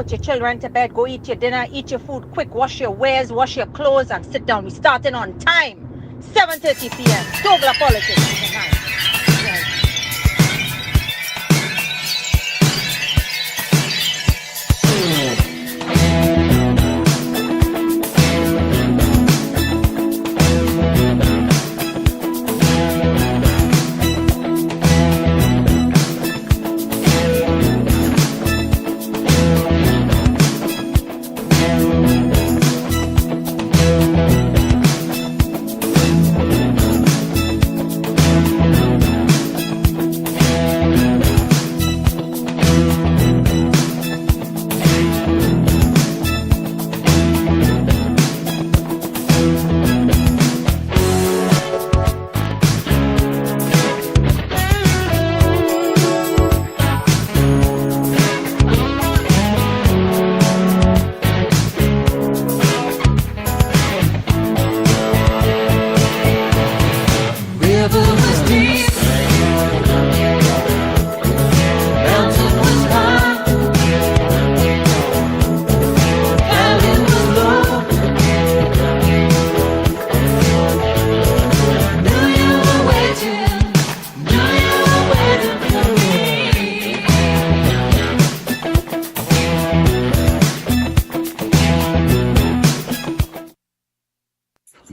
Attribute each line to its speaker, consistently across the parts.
Speaker 1: put your children to bed, go eat your dinner, eat your food quick, wash your wares, wash your clothes, and sit down. We're starting on time. 7:30 p.m. DouglAR Politics tonight.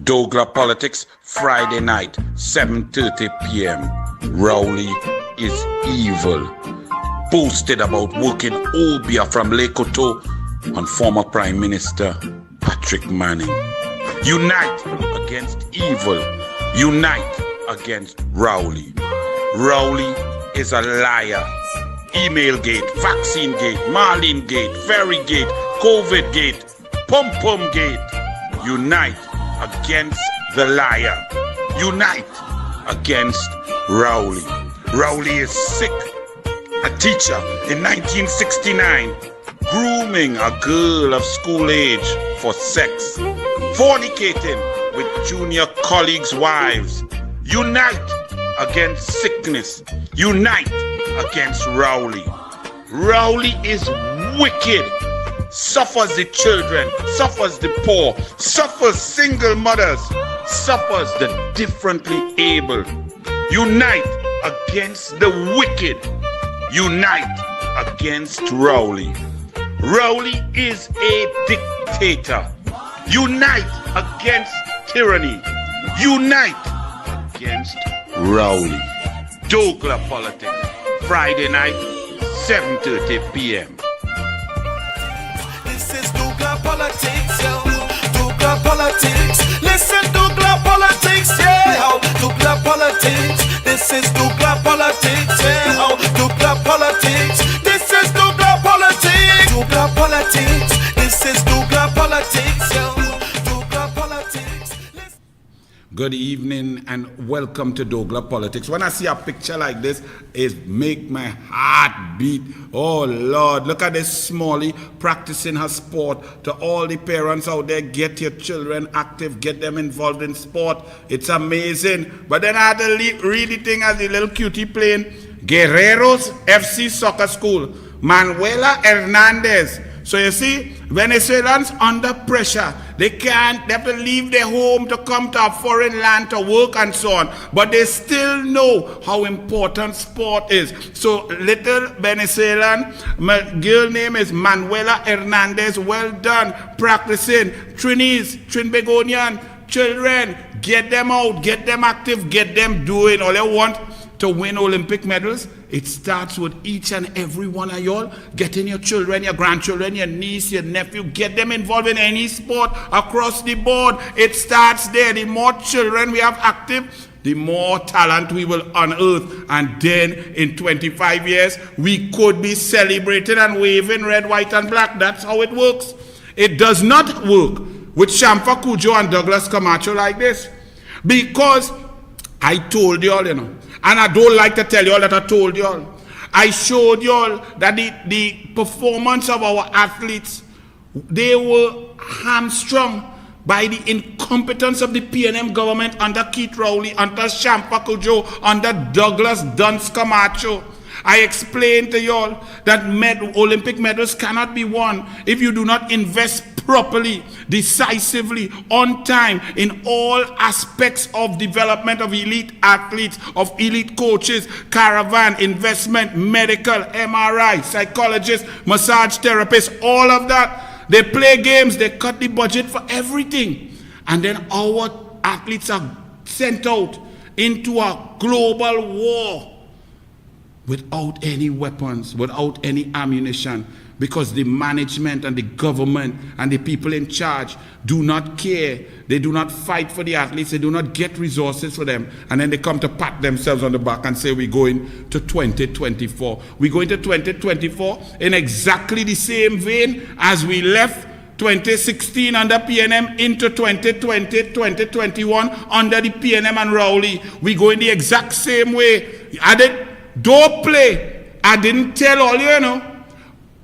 Speaker 2: DouglAR Politics, Friday night, 7:30 p.m. Rowley is evil. Boasted about working Obia from Lekoto on former Prime Minister Patrick Manning. Unite against evil. Unite against Rowley. Rowley is a liar. Email gate, vaccine gate, Marlene gate, Ferry gate, COVID gate, Pum Pum gate. Unite against the liar. Unite against Rowley. Rowley is sick. A teacher in 1969 grooming a girl of school age for sex, fornicating with junior colleagues' wives. Unite against sickness. Unite against Rowley. Rowley is wicked. Suffers the children, suffers the poor, suffers single mothers, suffers the differently able. Unite against the wicked. Unite against Rowley. Rowley is a dictator. Unite against tyranny. Unite against Rowley. DouglAR Politics, Friday night, 7:30 p.m.
Speaker 3: Politics, yo. DouglAR Politics. Listen, DouglAR Politics, yeah. DouglAR Politics. This is DouglAR Politics, yeah. DouglAR Politics. This is DouglAR Politics. DouglAR Politics. This is DouglAR Politics, yo. DouglAR Politics.
Speaker 2: Good evening and welcome to DouglAR Politics. When I see a picture like this, it make my heart beat. Oh Lord, look at this Smalley practicing her sport. To all the parents out there, get your children active, get them involved in sport. It's amazing. But then I had to read the thing as the little cutie playing. Guerreros FC Soccer School, Manuela Hernandez. So you see, Venezuelans under pressure. They have to leave their home to come to a foreign land to work and so on. But they still know how important sport is. So little Venezuelan, my girl name is Manuela Hernandez. Well done, practicing. Trinbagonian children, get them out, get them active, get them doing all they want to win Olympic medals. It starts with each and every one of y'all getting your children, your grandchildren, your niece, your nephew, get them involved in any sport across the board. It starts there. The more children we have active, the more talent we will unearth. And then in 25 years, we could be celebrating and waving red, white, and black. That's how it works. It does not work with Shamfa Cudjoe and Douglas Camacho like this. Because I told y'all, you know, and I don't like to tell you all that I told you all. I showed you all that the performance of our athletes, they were hamstrung by the incompetence of the PNM government under Keith Rowley, under Shamfa Cudjoe, under Douglas Duns Camacho. I explained to y'all that Olympic medals cannot be won if you do not invest properly, decisively, on time in all aspects of development of elite athletes, of elite coaches, caravan, investment, medical, MRI, psychologists, massage therapists, all of that. They play games, they cut the budget for everything. And then our athletes are sent out into a global war without any weapons, without any ammunition, because the management and the government and the people in charge do not care. They do not fight for the athletes. They do not get resources for them. And then they come to pat themselves on the back and say, we're going to 2024. We're going to 2024 in exactly the same vein as we left 2016 under PNM into 2020, 2021 under the PNM and Rowley. We go in the exact same way. Don't play. I didn't tell all you know.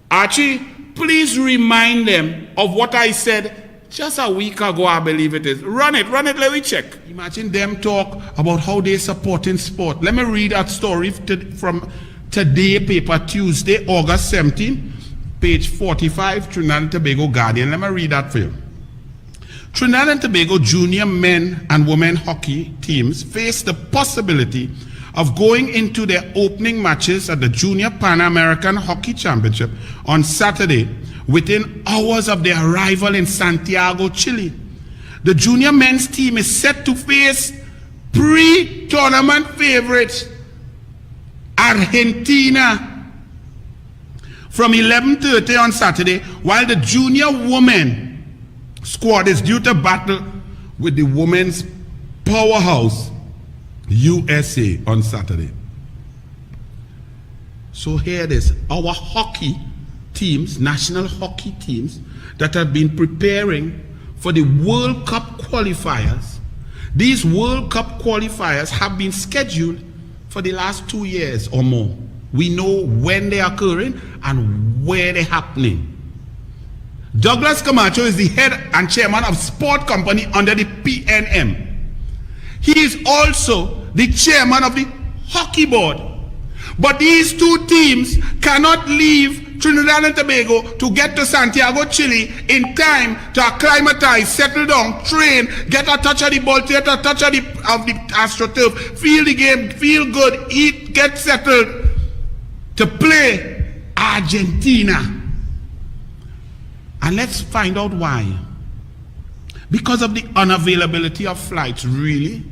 Speaker 2: Archie, please remind them of what I said just a week ago, I believe it is. Run it, let me check. Imagine them talk about how they support in sport. Let me read that story from Today paper, Tuesday, August 17, page 45, Trinidad and Tobago Guardian. Let me read that for you. Trinidad and Tobago junior men and women hockey teams face the possibility of going into their opening matches at the Junior Pan American Hockey Championship on Saturday within hours of their arrival in Santiago, Chile. The junior men's team is set to face pre-tournament favorites Argentina from 11:30 on Saturday, while the junior women squad is due to battle with the women's powerhouse USA on Saturday. So here it is, our hockey teams, national hockey teams that have been preparing for the World Cup qualifiers. These World Cup qualifiers have been scheduled for the last 2 years or more. We know when they are occurring and where they're happening. Douglas Camacho is the head and chairman of sport company under the PNM. He is also the chairman of the hockey board. But these two teams cannot leave Trinidad and Tobago to get to Santiago, Chile in time to acclimatize, settle down, train, get a touch of the ball, get a touch of the AstroTurf, feel the game, feel good, eat, get settled, to play Argentina. And let's find out why. Because of the unavailability of flights, really.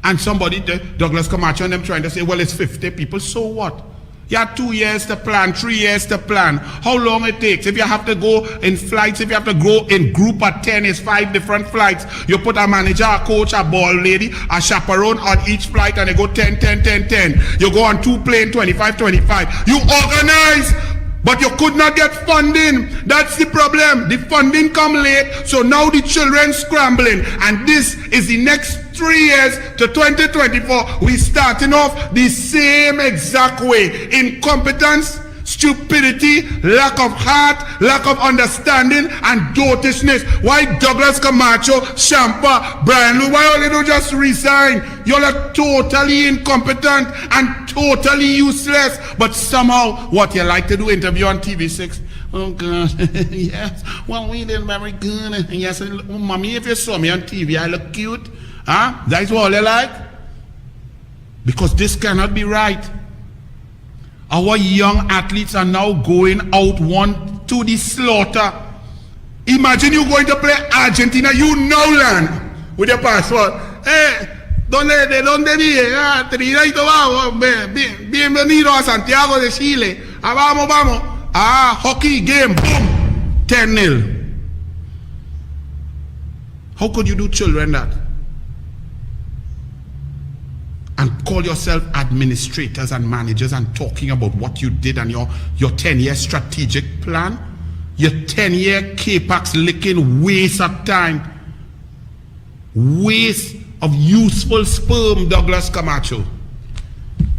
Speaker 2: And somebody, Douglas Camacho and them trying to say, well, it's 50 people, so what? You have 2 years to plan, 3 years to plan. How long it takes? If you have to go in flights, if you have to go in group of 10, it's 5 different flights. You put a manager, a coach, a ball lady, a chaperone on each flight, and they go 10, 10, 10, 10. You go on 2 planes, 25, 25. You organize, but you could not get funding. That's the problem. The funding come late, so now the children scrambling. And this is the next 3 years to 2024. We starting off the same exact way. Incompetence, stupidity, lack of heart, lack of understanding, and dotishness. Why Douglas Camacho, Champa, Brian Lou, why all they don't just resign? You're like totally incompetent and totally useless. But somehow, what you like to do, interview on TV6. Oh God, yes. Well, we did very good. And yes, oh, mommy, if you saw me on TV, I look cute. Huh? That's what you like? Because this cannot be right. Our young athletes are now going out one to the slaughter. Imagine you going to play Argentina, you now land with your passport. Hey, ¿dónde vive? Trinidad y Tobago. Bienvenido a Santiago de Chile. Vamos, vamos. Hockey game. Boom. 10-0. How could you do children that? And call yourself administrators and managers and talking about what you did and your 10-year strategic plan, your 10-year K-Pax licking waste of time, waste of useful sperm, Douglas Camacho.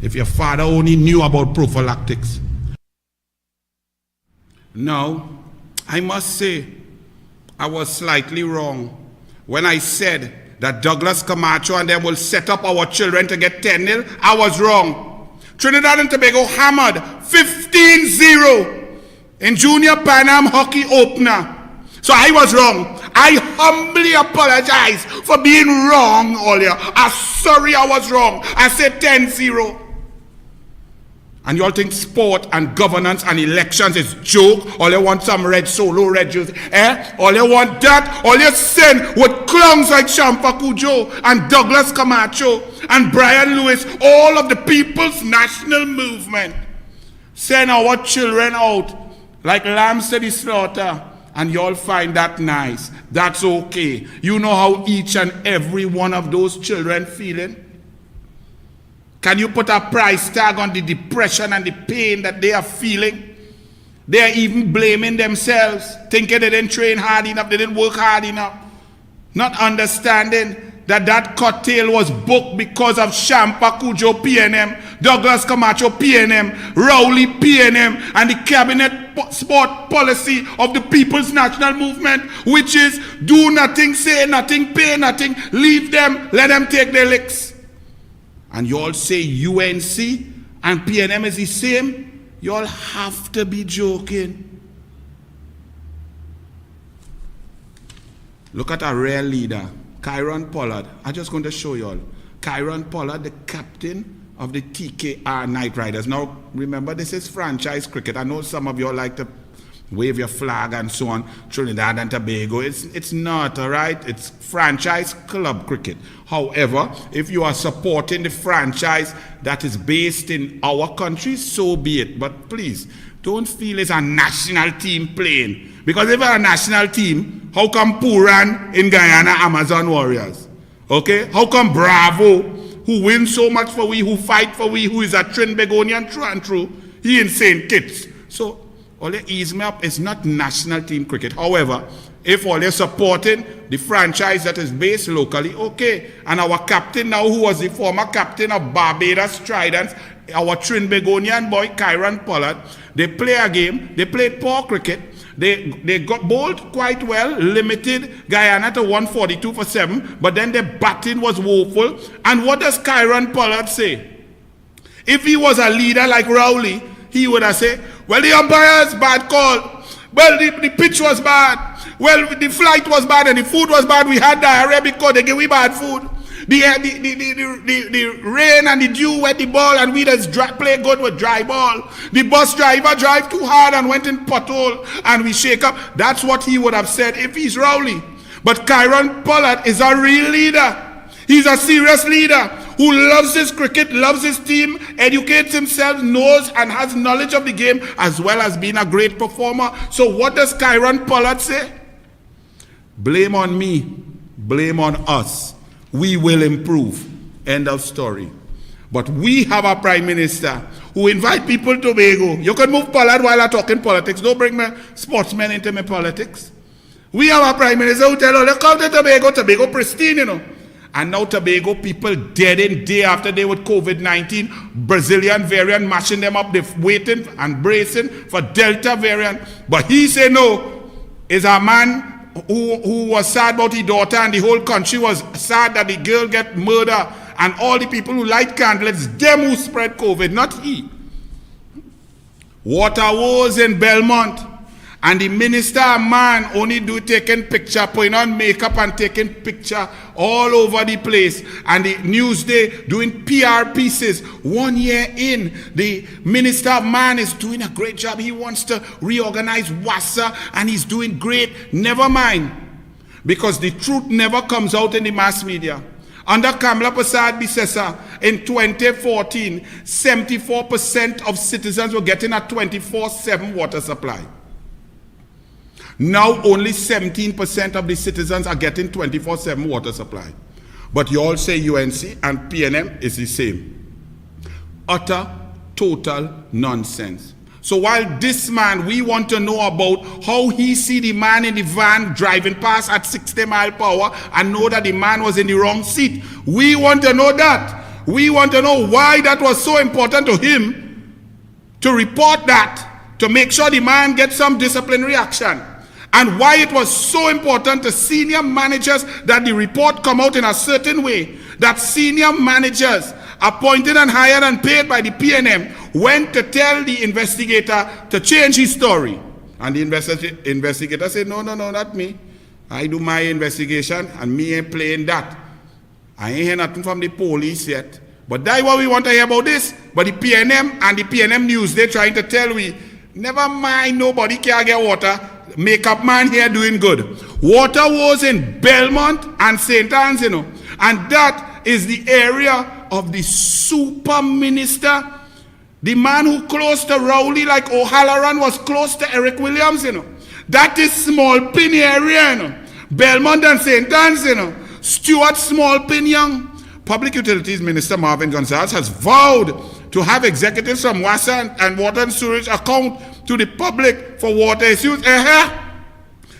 Speaker 2: If your father only knew about prophylactics. Now, I must say, I was slightly wrong when I said that Douglas Camacho and them will set up our children to get 10-0. I was wrong. Trinidad and Tobago hammered 15-0 in Junior Pan Am Hockey Opener. So I was wrong. I humbly apologize for being wrong earlier. I'm sorry I was wrong. I said 10-0. And you all think sport and governance and elections is joke? All you want some red jersey, All you want that? All you send with clowns like Shampa Cujo and Douglas Camacho and Brian Lewis, all of the People's National Movement. Send our children out like lambs to the slaughter. And you all find that nice. That's okay. You know how each and every one of those children feeling? Can you put a price tag on the depression and the pain that they are feeling? They are even blaming themselves, thinking they didn't train hard enough, they didn't work hard enough. Not understanding that cocktail was booked because of Shampa Cujo PNM, Douglas Camacho PNM, Rowley PNM, and the cabinet sport policy of the People's National Movement, which is do nothing, say nothing, pay nothing, leave them, let them take their licks. And you all say UNC and PNM is the same? You all have to be joking. Look at a rare leader, Kyron Pollard. I'm just going to show you all. Kyron Pollard, the captain of the TKR Knight Riders. Now, remember, this is franchise cricket. I know some of you all like to wave your flag and so on, Trinidad and Tobago. It's not, all right? It's franchise club cricket. However, if you are supporting the franchise that is based in our country, so be it. But please, don't feel it's a national team playing. Because if it's a national team, how come Puran in Guyana, Amazon Warriors? Okay? How come Bravo, who wins so much for we, who fight for we, who is a Trinbagonian true and true, he in St. Kitts? So, all you ease me up, it's not national team cricket. However, if all you're supporting the franchise that is based locally, okay. And our captain now, who was the former captain of Barbados Tridents, our Trinbagonian boy, Kyron Pollard, they play a game, they played poor cricket, they got bowled quite well, limited Guyana to 142 for 7, but then the batting was woeful. And what does Kyron Pollard say? If he was a leader like Rowley, he would have said, well, the umpire's bad call. Well, the pitch was bad. Well, the flight was bad and the food was bad. We had diarrhea because they gave me bad food. The rain and the dew wet the ball and we just play good with dry ball. The bus driver drive too hard and went in pothole and we shake up. That's what he would have said if he's Rowley. But Kyron Pollard is a real leader. He's a serious leader who loves his cricket, loves his team, educates himself, knows and has knowledge of the game, as well as being a great performer. So what does Kyron Pollard say? Blame on me, blame on us. We will improve. End of story. But we have a prime minister who invite people to Tobago. You can move Pollard while I'm talking politics. Don't bring my sportsmen into my politics. We have a prime minister who tell us, come to Tobago, Tobago pristine, you know. And now Tobago people dead in day after day with COVID-19, Brazilian variant mashing them up, they're waiting and bracing for Delta variant. But he say no, is a man who was sad about his daughter and the whole country was sad that the girl get murdered and all the people who light candles, them who spread COVID, not he. Water wars in Belmont. And the minister, man, only do taking picture, putting on makeup and taking picture all over the place. And the Newsday doing PR pieces. 1 year in, the minister, man, is doing a great job. He wants to reorganize WASA and he's doing great. Never mind. Because the truth never comes out in the mass media. Under Kamla Prasad Bisesa in 2014, 74% of citizens were getting a 24/7 water supply. Now only 17% of the citizens are getting 24/7 water supply. But you all say UNC and PNM is the same. Utter, total nonsense. So while this man, we want to know about how he see the man in the van driving past at 60 miles per hour and know that the man was in the wrong seat. We want to know that. We want to know why that was so important to him to report that, to make sure the man gets some disciplinary action. And why it was so important to senior managers that the report come out in a certain way, that senior managers appointed and hired and paid by the PNM, went to tell the investigator to change his story. And the investigator said, no, not me. I do my investigation and me ain't playing that. I ain't hear nothing from the police yet. But that's what we want to hear about this. But the PNM and the PNM News, they're trying to tell we, never mind, nobody can get water. Makeup man here doing good. Water was in Belmont and St. Anne's, and that is the area of the super minister, the man who close to Rowley like O'Halloran was close to Eric Williams, That is Small Pin area, Belmont and St. Anne's, Stuart Small Pin Young. Public Utilities Minister Marvin Gonzalez has vowed to have executives from WASA and Water and Sewerage account to the public for water issues.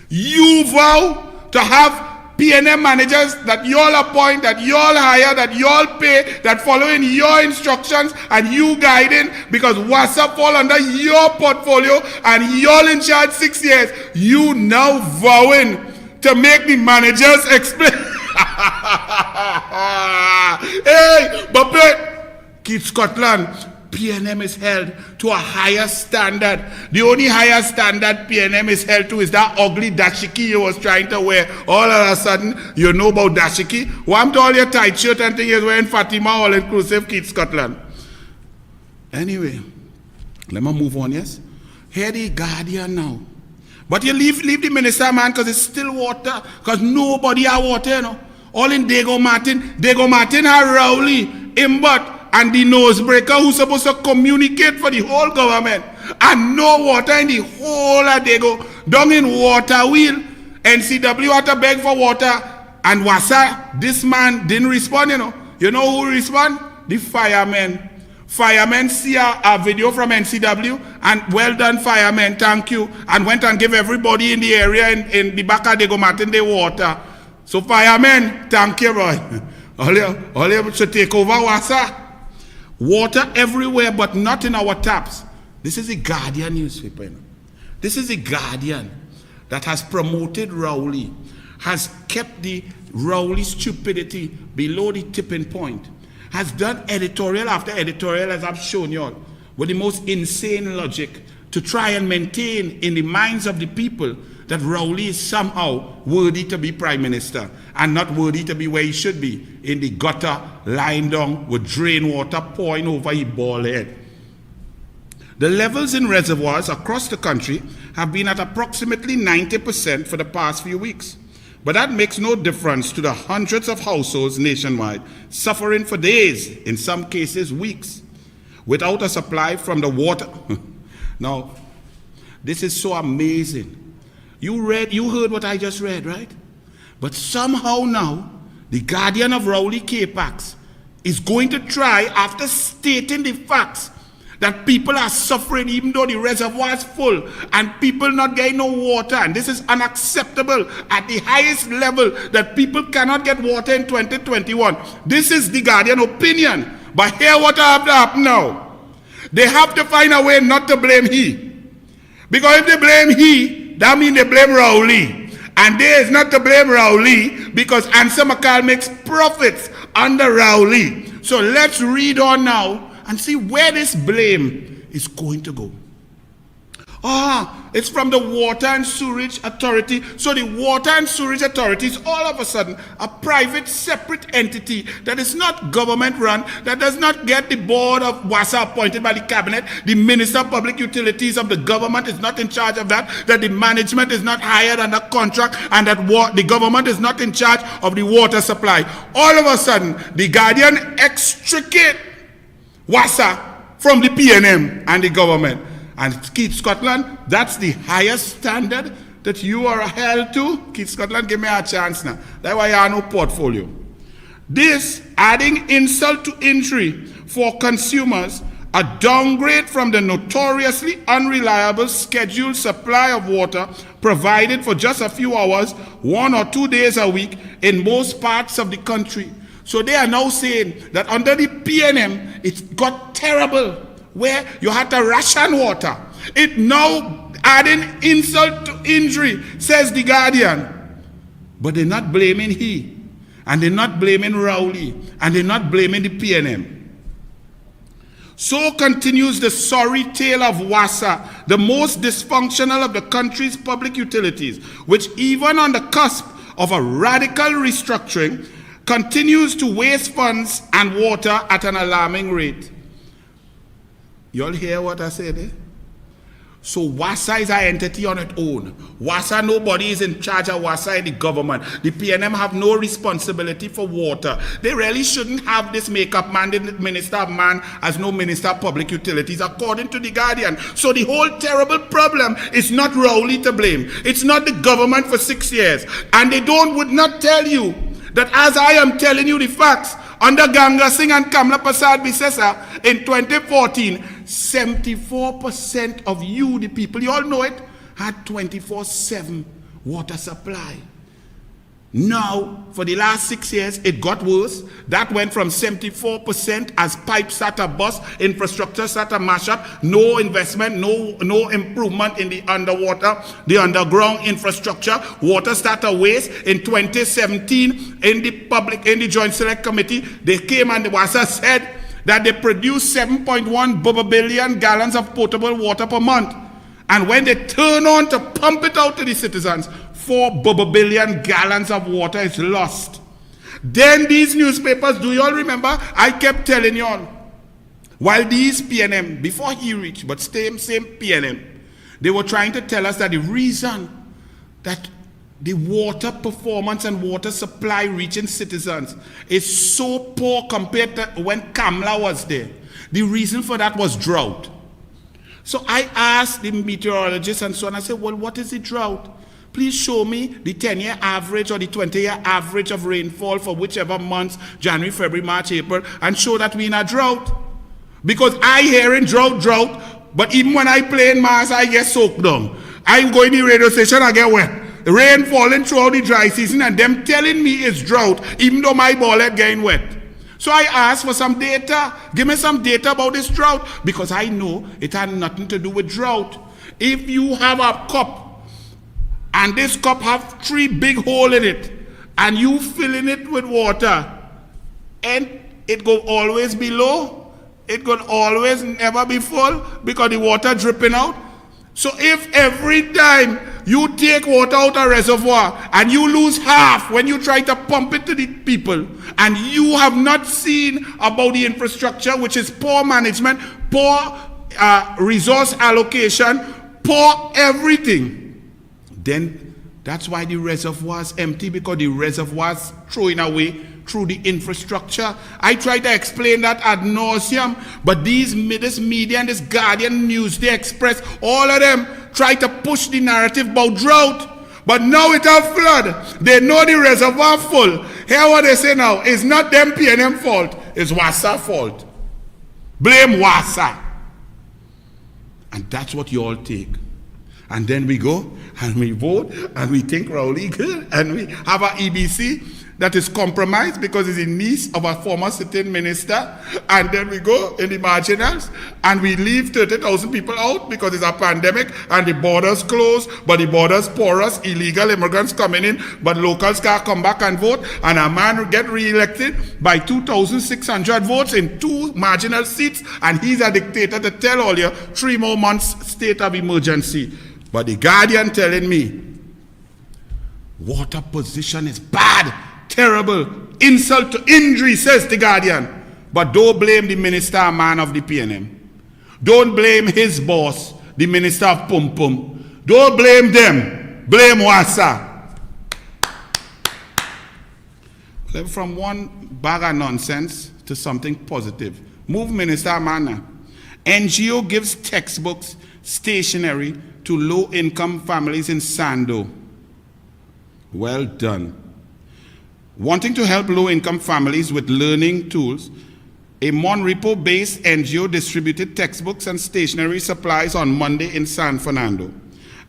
Speaker 2: You vow to have PNM managers that you all appoint, that you all hire, that you all pay, that following your instructions and you guiding, because WASA fall under your portfolio and you're in charge 6 years. You now vowing to make the managers explain. Hey, but Keith Scotland, PNM is held to a higher standard. The only higher standard PNM is held to is that ugly dashiki you was trying to wear. All of a sudden, you know about dashiki. What to all your tight shirt and thing is wearing Fatima all inclusive Keith Scotland. Anyway, let me move on, yes? Here the Guardian now. But you leave the minister, man, because it's still water. Because nobody has water, All in Dago Martin has Rowley, Imbot, and the nosebreaker who's supposed to communicate for the whole government. And no water in the whole of Dago. Down in water wheel. NCW had to beg for water. And Wasa, this man didn't respond, You know who respond? The firemen. Firemen see a video from NCW and well done firemen, thank you, and went and gave everybody in the area in the back of Dago Martin the water. So firemen, thank you, boy. All you should take over Wasa. Water everywhere but not in our taps. This is the Guardian newspaper. This is the Guardian that has promoted Rowley, has kept the Rowley stupidity below the tipping point. Has done editorial after editorial, as I've shown you all, with the most insane logic to try and maintain in the minds of the people that Rowley is somehow worthy to be prime minister and not worthy to be where he should be, in the gutter, lying down with drain water pouring over his bald head. The levels in reservoirs across the country have been at approximately 90% for the past few weeks. But that makes no difference to the hundreds of households nationwide suffering for days, in some cases weeks, without a supply from the water. Now, this is so amazing. You heard what I just read, right? But somehow now, the Guardian of Rowley K-Pax is going to try, after stating the facts, that people are suffering even though the reservoir is full and people not getting no water, and this is unacceptable at the highest level, that people cannot get water in 2021. This is the Guardian opinion. But here what have to happen now. They have to find a way not to blame he. Because if they blame he, that means they blame Rowley. And there is not to blame Rowley because Answer McCall makes profits under Rowley. So let's read on now and see where this blame is going to go. It's from the Water and Sewerage Authority. So the Water and Sewerage Authority is all of a sudden a private, separate entity that is not government run, that does not get the board of WASA appointed by the cabinet. The Minister of Public Utilities of the government is not in charge of that the management is not hired under contract, and that the government is not in charge of the water supply. All of a sudden, the Guardian extricate WASA from the PNM and the government. And Keith Scotland, that's the highest standard that you are held to. Keith Scotland, give me a chance now. That's why you have no portfolio. This, adding insult to injury for consumers, a downgrade from the notoriously unreliable scheduled supply of water provided for just a few hours, 1 or 2 days a week in most parts of the country. So they are now saying that under the PNM, it got terrible, where you had to ration water. It now adding insult to injury, says the Guardian. But they're not blaming he, and they're not blaming Rowley, and they're not blaming the PNM. So continues the sorry tale of WASA, the most dysfunctional of the country's public utilities, which even on the cusp of a radical restructuring, continues to waste funds and water at an alarming rate. You all hear what I said, eh? So WASA is an entity on its own. WASA, nobody is in charge of WASA in the government. The PNM have no responsibility for water. They really shouldn't have this makeup man, the Minister of Man, as no Minister of Public Utilities, according to the Guardian. So the whole terrible problem is not Rowley to blame. It's not the government for 6 years. And they would not tell you that as I am telling you the facts, under Ganga Singh and Kamla Prasad Bisesa in 2014, 74% of you, the people, you all know it, had 24/7 water supply. Now, for the last 6 years, it got worse. That went from 74% as pipes started to bust, infrastructure started to mash up, no investment, no improvement in the underground infrastructure. Water started to waste. In 2017, in the Joint Select Committee, they came and the WASA said that they produce 7.1 billion gallons of potable water per month. And when they turn on to pump it out to the citizens, 4 billion gallons of water is lost. Then these newspapers, do you all remember? I kept telling you all, while these PNM, before he reached, but same PNM, they were trying to tell us that the reason that the water performance and water supply reaching citizens is so poor compared to when Kamla was there. The reason for that was drought. So I asked the meteorologists and so on, I said, well, what is the drought? Please show me the 10-year average or the 20-year average of rainfall for whichever months, January, February, March, April, and show that we're in a drought. Because I hear in drought, but even when I play in Mars, I get soaked down. I go in the radio station, I get wet. Rain falling throughout the dry season and them telling me it's drought, even though my ball head getting wet. So I asked for some data. Give me some data about this drought, because I know it had nothing to do with drought. If you have a cup, and this cup have 3 big holes in it, and you filling it with water, and it go always be low, it could always never be full, because the water dripping out. So if every time you take water out of a reservoir, and you lose half when you try to pump it to the people, and you have not seen about the infrastructure, which is poor management, poor resource allocation, poor everything, then that's why the reservoir's empty, because the reservoir's throwing away through the infrastructure. I try to explain that ad nauseum, but this media and this Guardian News, the Express, all of them try to push the narrative about drought. But now it a flood. They know the reservoir full. Hear what they say now. It's not them PNM fault. It's WASA fault. Blame WASA. And that's what you all take. And then we go and we vote and we think Rowley good and we have a EBC that is compromised because it's a niece of a former sitting minister, and then we go in the marginals and we leave 30,000 people out because it's a pandemic and the borders closed, but the borders porous, illegal immigrants coming in, but locals can't come back and vote, and a man get re-elected by 2,600 votes in 2 marginal seats, and he's a dictator to tell all you 3 more months state of emergency. But the Guardian telling me water position is bad, terrible, insult to injury, says the Guardian. But don't blame the minister man of the PNM. Don't blame his boss, the minister of Pum Pum. Don't blame them. Blame WASA. From one bag of nonsense to something positive. Move Minister Mana. NGO gives textbooks, stationery to low-income families in Sando. Well done. Wanting to help low-income families with learning tools, a Monrepo-based NGO distributed textbooks and stationery supplies on Monday in San Fernando.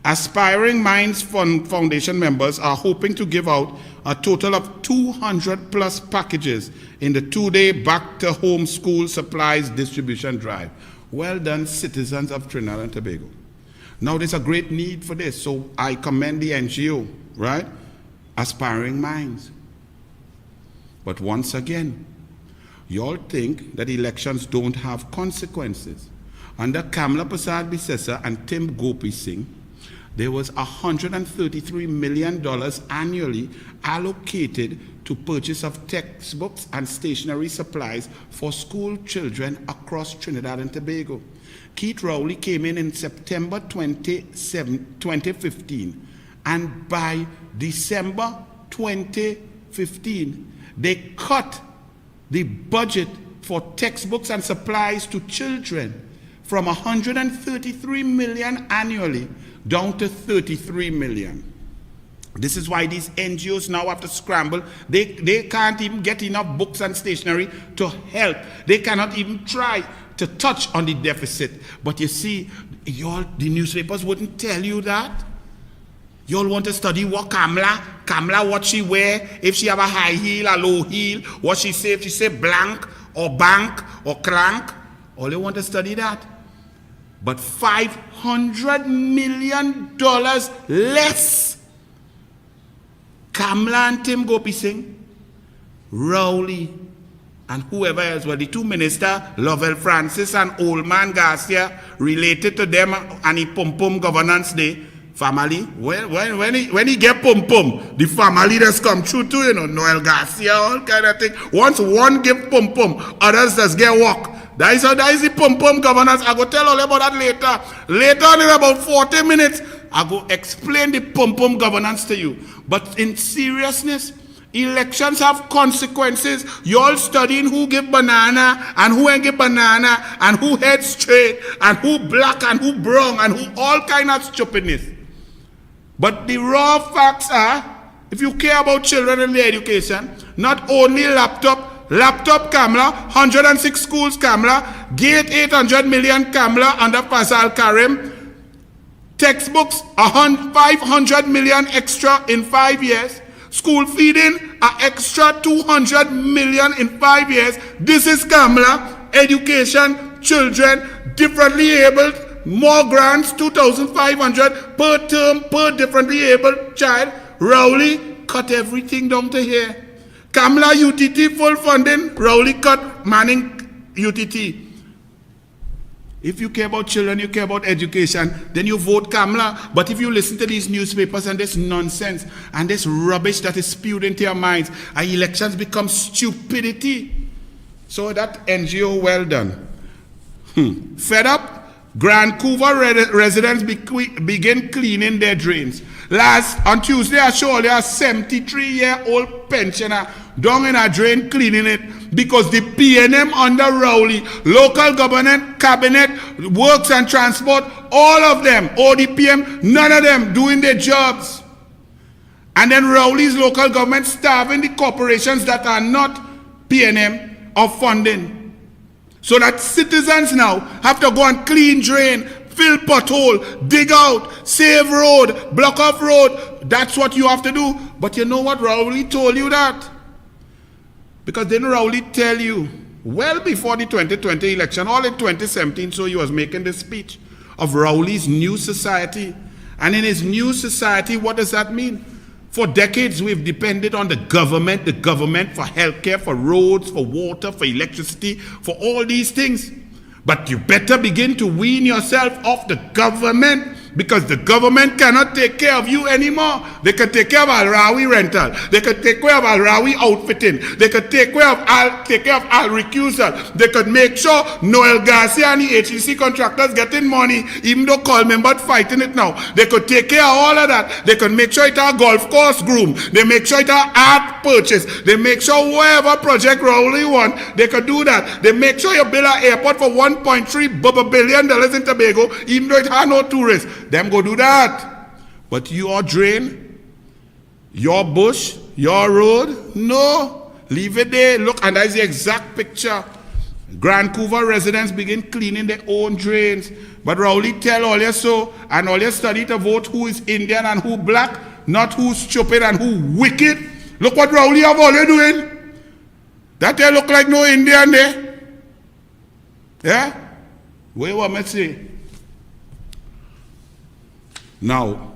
Speaker 2: Aspiring Minds Foundation members are hoping to give out a total of 200-plus packages in the 2-day back-to-home school supplies distribution drive. Well done, citizens of Trinidad and Tobago. Now, there's a great need for this, so I commend the NGO, right? Aspiring Minds. But once again, You all think that elections don't have consequences. Under Kamla Prasad Bisesa and Tim Gopi Singh, there was $133 million annually allocated to purchase of textbooks and stationery supplies for school children across Trinidad and Tobago. Keith Rowley came in September 2015, and by December 2015, they cut the budget for textbooks and supplies to children from $133 million annually down to $33 million. This is why these NGOs now have to scramble. They can't even get enough books and stationery to help. They cannot even try to touch on the deficit. But you see, the newspapers wouldn't tell you that. You all want to study what Kamla, what she wear, if she have a high heel, a low heel, what she say, if she say blank or bank or clank. All you want to study that. But $500 million less. Kamla and Tim Gopi Singh, Rowley, and whoever else were the two ministers, Lovell Francis and Old Man Garcia, related to them and the Pum Pum Governance Day family. When he get Pum Pum, the family that's come through too, Noel Garcia, all kind of thing. Once one give Pum Pum, others just get walk. That is the Pum Pum Governance. I go tell all about that later. Later on in about 40 minutes, I go explain the Pum Pum Governance to you. But in seriousness, elections have consequences. You all studying who give banana and who ain't give banana and who head straight and who black and who brown and who all kind of stupidness. But the raw facts are, if you care about children and their education, not only laptop Kamla, 106 schools Kamla, Gate 800 million Kamla under Fasal Karim, textbooks 500 million extra in 5 years, school feeding an extra 200 million in 5 years. This is Kamla, education, children, differently abled, more grants, 2,500 per term per differently abled child. Rowley cut everything down to here. Kamla UTT full funding, Rowley cut Manning UTT. If you care about children, you care about education, then you vote Kamla. But if you listen to these newspapers and this nonsense and this rubbish that is spewed into your minds, our elections become stupidity. So that NGO, well done. Fed up? Grand Couva residents begin cleaning their drains. On Tuesday, I showed you a 73-year-old pensioner down in a drain cleaning it because the PNM under Rowley, local government, cabinet, works and transport, all of them, ODPM, none of them doing their jobs. And then Rowley's local government starving the corporations that are not PNM of funding. So that citizens now have to go and clean drain, fill pothole, dig out, save road, block off road. That's what you have to do. But you know what? Rowley told you that. Because didn't Rowley tell you, well before the 2020 election, all in 2017, so he was making this speech of Rowley's new society. And in his new society, what does that mean? For decades, we've depended on the government for healthcare, for roads, for water, for electricity, for all these things. But you better begin to wean yourself off the government, because the government cannot take care of you anymore. They can take care of Al-Rawi rental. They can take care of Al-Rawi outfitting. They can take care of Al recusal. They could make sure Noel Garcia and the HEC contractors getting money, even though Coleman but fighting it now. They could take care of all of that. They could make sure it's a golf course groom. They make sure it's a art purchase. They make sure whatever project Rowley want, they could do that. They make sure you build an airport for $1.3 billion in Tobago, even though it has no tourists. Them go do that. But your drain, your bush, your road, no. Leave it there. Look, and that's the exact picture. Grand Couva residents begin cleaning their own drains. But Rowley tell all you so, and all you study to vote who is Indian and who black, not who's stupid and who wicked. Look what Rowley have all you doing. That they look like no Indian there. Yeah? What you want me to say? Now,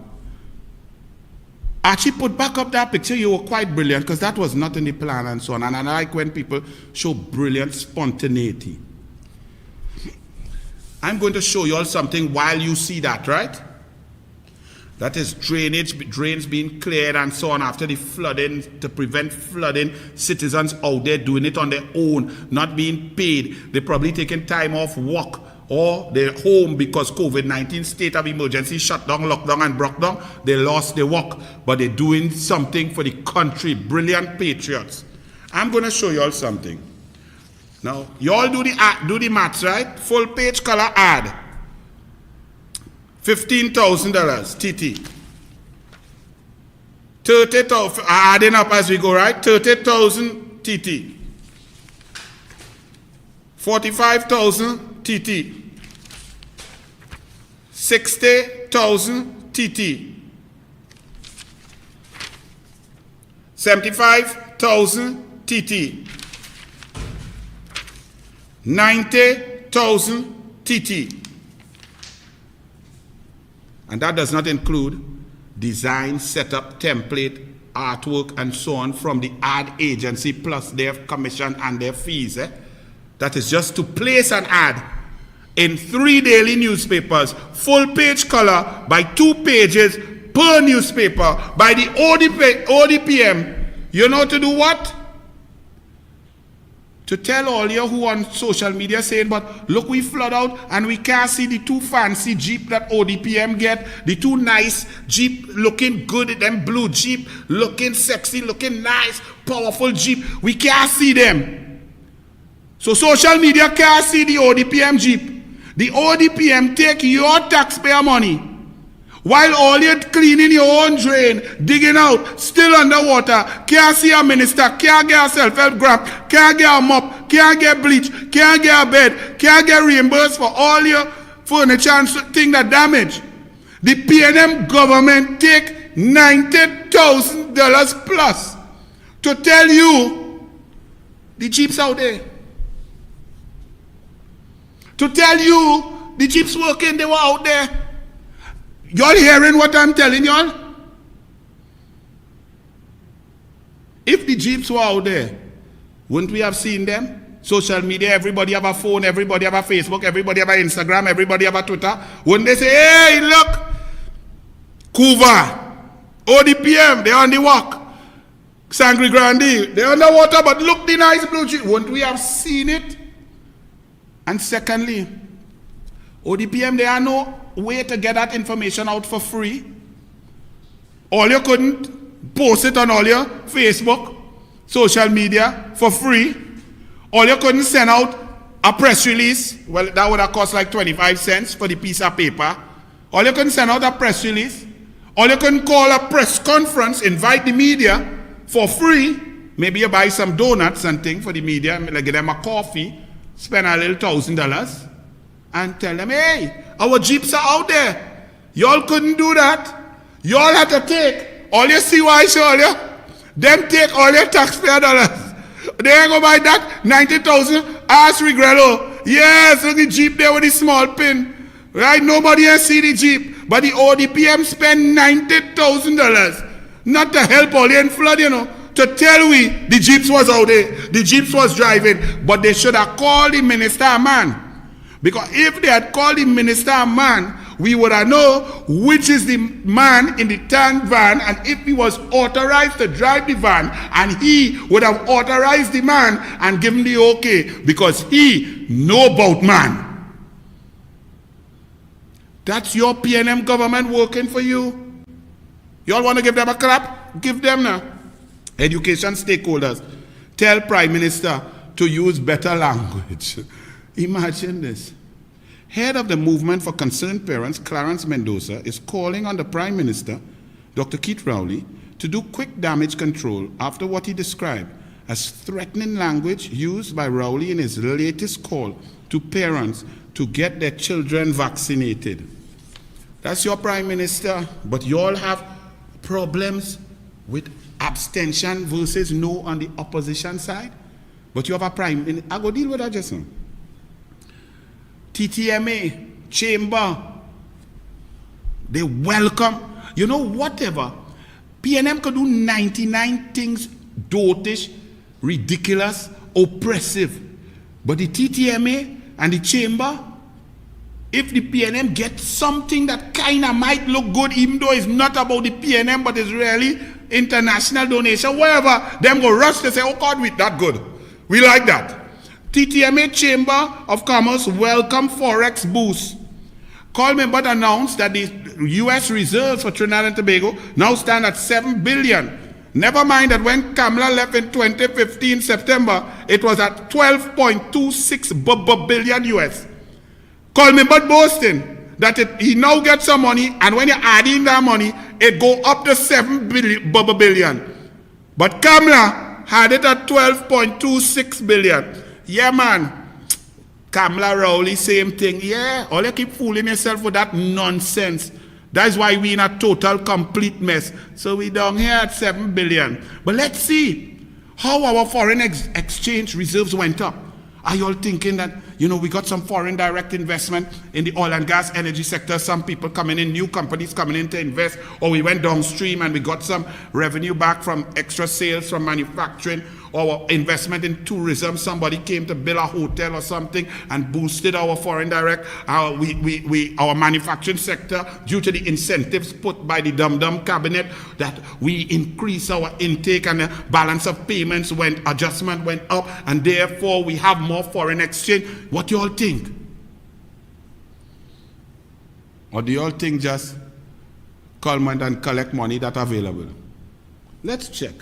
Speaker 2: Actually, put back up that picture. You were quite brilliant because that was not in the plan and so on. And I like when people show brilliant spontaneity. I'm going to show you all something while you see that, right? That is drains being cleared and so on after the flooding, to prevent flooding. Citizens out there doing it on their own, not being paid. They're probably taking time off work or they're home because COVID-19 state of emergency shut down, lockdown and broke down. They lost their work, but they're doing something for the country. Brilliant patriots. I'm going to show you all something. Now, you all do the maths, right? Full page color ad. $15,000 TT. 30,000, adding up as we go, right? 30,000 TT. 45,000 TT. 60,000 TT. 75,000 TT. 90,000 TT. And that does not include design, setup, template, artwork, and so on from the ad agency, plus their commission and their fees. That is just to place an ad in 3 daily newspapers, full page color, by 2 pages per newspaper, by the ODPM. You know to do what? To tell all you who on social media saying, but look, we flood out and we can't see the 2 fancy Jeep that ODPM get, the 2 nice Jeep looking good, them blue Jeep, looking sexy, looking nice, powerful Jeep. We can't see them. So social media can't see the ODPM Jeep. The ODPM take your taxpayer money while all you're cleaning your own drain, digging out, still underwater, can't see a minister, can't get a self-help grant, can't get a mop, can't get bleach, can't get a bed, can't get reimbursed for all your furniture and thing that damage. The PNM government take $90,000 plus to tell you the Jeeps out there. To tell you the Jeeps working, they were out there. Y'all hearing what I'm telling y'all? If the Jeeps were out there, wouldn't we have seen them? Social media, everybody have a phone, everybody have a Facebook, everybody have a Instagram, everybody have a Twitter. Wouldn't they say, hey, look, Cuba, ODPM, they're on the walk. Sangre Grande, they're underwater, but look the nice blue Jeep. Wouldn't we have seen it? And secondly, ODPM, there are no way to get that information out for free. All you couldn't post it on all your Facebook, social media for free. All you couldn't send out a press release. Well, that would have cost like 25 cents for the piece of paper. All you couldn't send out a press release. All you couldn't call a press conference, invite the media for free. Maybe you buy some donuts and things for the media, like give them a coffee, spend a little $1,000. And tell them, hey, our Jeeps are out there. Y'all couldn't do that. Y'all had to take all your CY show, all you. Them take all your taxpayer dollars. They ain't gonna buy that 90,000. Ask Regrello. Yes, look the Jeep there with the small pin. Right? Nobody has seen the Jeep. But the ODPM spent $90,000. Not to help all in flood, you know. To tell we the Jeeps was out there. The Jeeps was driving. But they should have called the minister a man. Because if they had called the minister a man, we would have known which is the man in the tank van, and if he was authorized to drive the van, and he would have authorized the man and given the okay, because he know about man. That's your PNM government working for you. Y'all want to give them a clap? Give them now. Education stakeholders, tell Prime Minister to use better language. Imagine this. Head of the Movement for Concerned Parents, Clarence Mendoza, is calling on the Prime Minister, Dr. Keith Rowley, to do quick damage control after what he described as threatening language used by Rowley in his latest call to parents to get their children vaccinated. That's your Prime Minister, but you all have problems with abstention versus no on the opposition side. But you have a Prime Minister. I go deal with that just now. TTMA, Chamber, they welcome, you know, whatever. PNM could do 99 things dotish, ridiculous, oppressive. But the TTMA and the chamber, if the PNM gets something that kind of might look good, even though it's not about the PNM, but it's really international donation, wherever, them go rush to say, oh God, we that good. We like that. TTMA Chamber of Commerce welcome Forex boost. Coleman but announced that the U.S. reserves for Trinidad and Tobago now stand at $7 billion. Never mind that when Kamala left in 2015 September, it was at 12.26 billion US. Coleman but boasting that he now gets some money, and when you add in that money, it go up to 7 billion. But Kamala had it at 12.26 billion. Yeah, man. Kamala Rowley, same thing. Yeah, all you keep fooling yourself with that nonsense. That's why we in a total, complete mess. So we down here at 7 billion. But let's see how our foreign exchange reserves went up. Are you all thinking that, we got some foreign direct investment in the oil and gas energy sector, some people coming in, new companies coming in to invest, or we went downstream and we got some revenue back from extra sales from manufacturing, or investment in tourism, somebody came to build a hotel or something and boosted our foreign direct, our manufacturing sector due to the incentives put by the dum-dum cabinet, that we increase our intake and the balance of payments adjustment went up, and therefore we have more foreign exchange. What do you all think? Or do you all think just comment and collect money that's available? Let's check.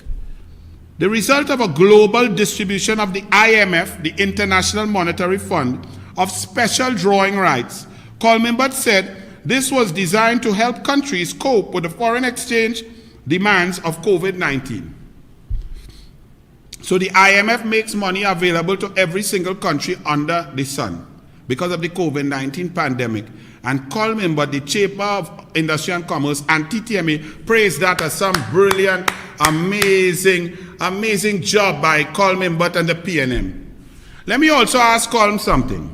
Speaker 2: The result of a global distribution of the IMF, the International Monetary Fund, of special drawing rights. Coleman but said this was designed to help countries cope with the foreign exchange demands of COVID-19. So the IMF makes money available to every single country under the sun because of the COVID-19 pandemic. And Coleman but the Chamber of Industry and Commerce and TTMA praised that as some brilliant, amazing job by Coleman but and the PNM. Let me also ask Colm something.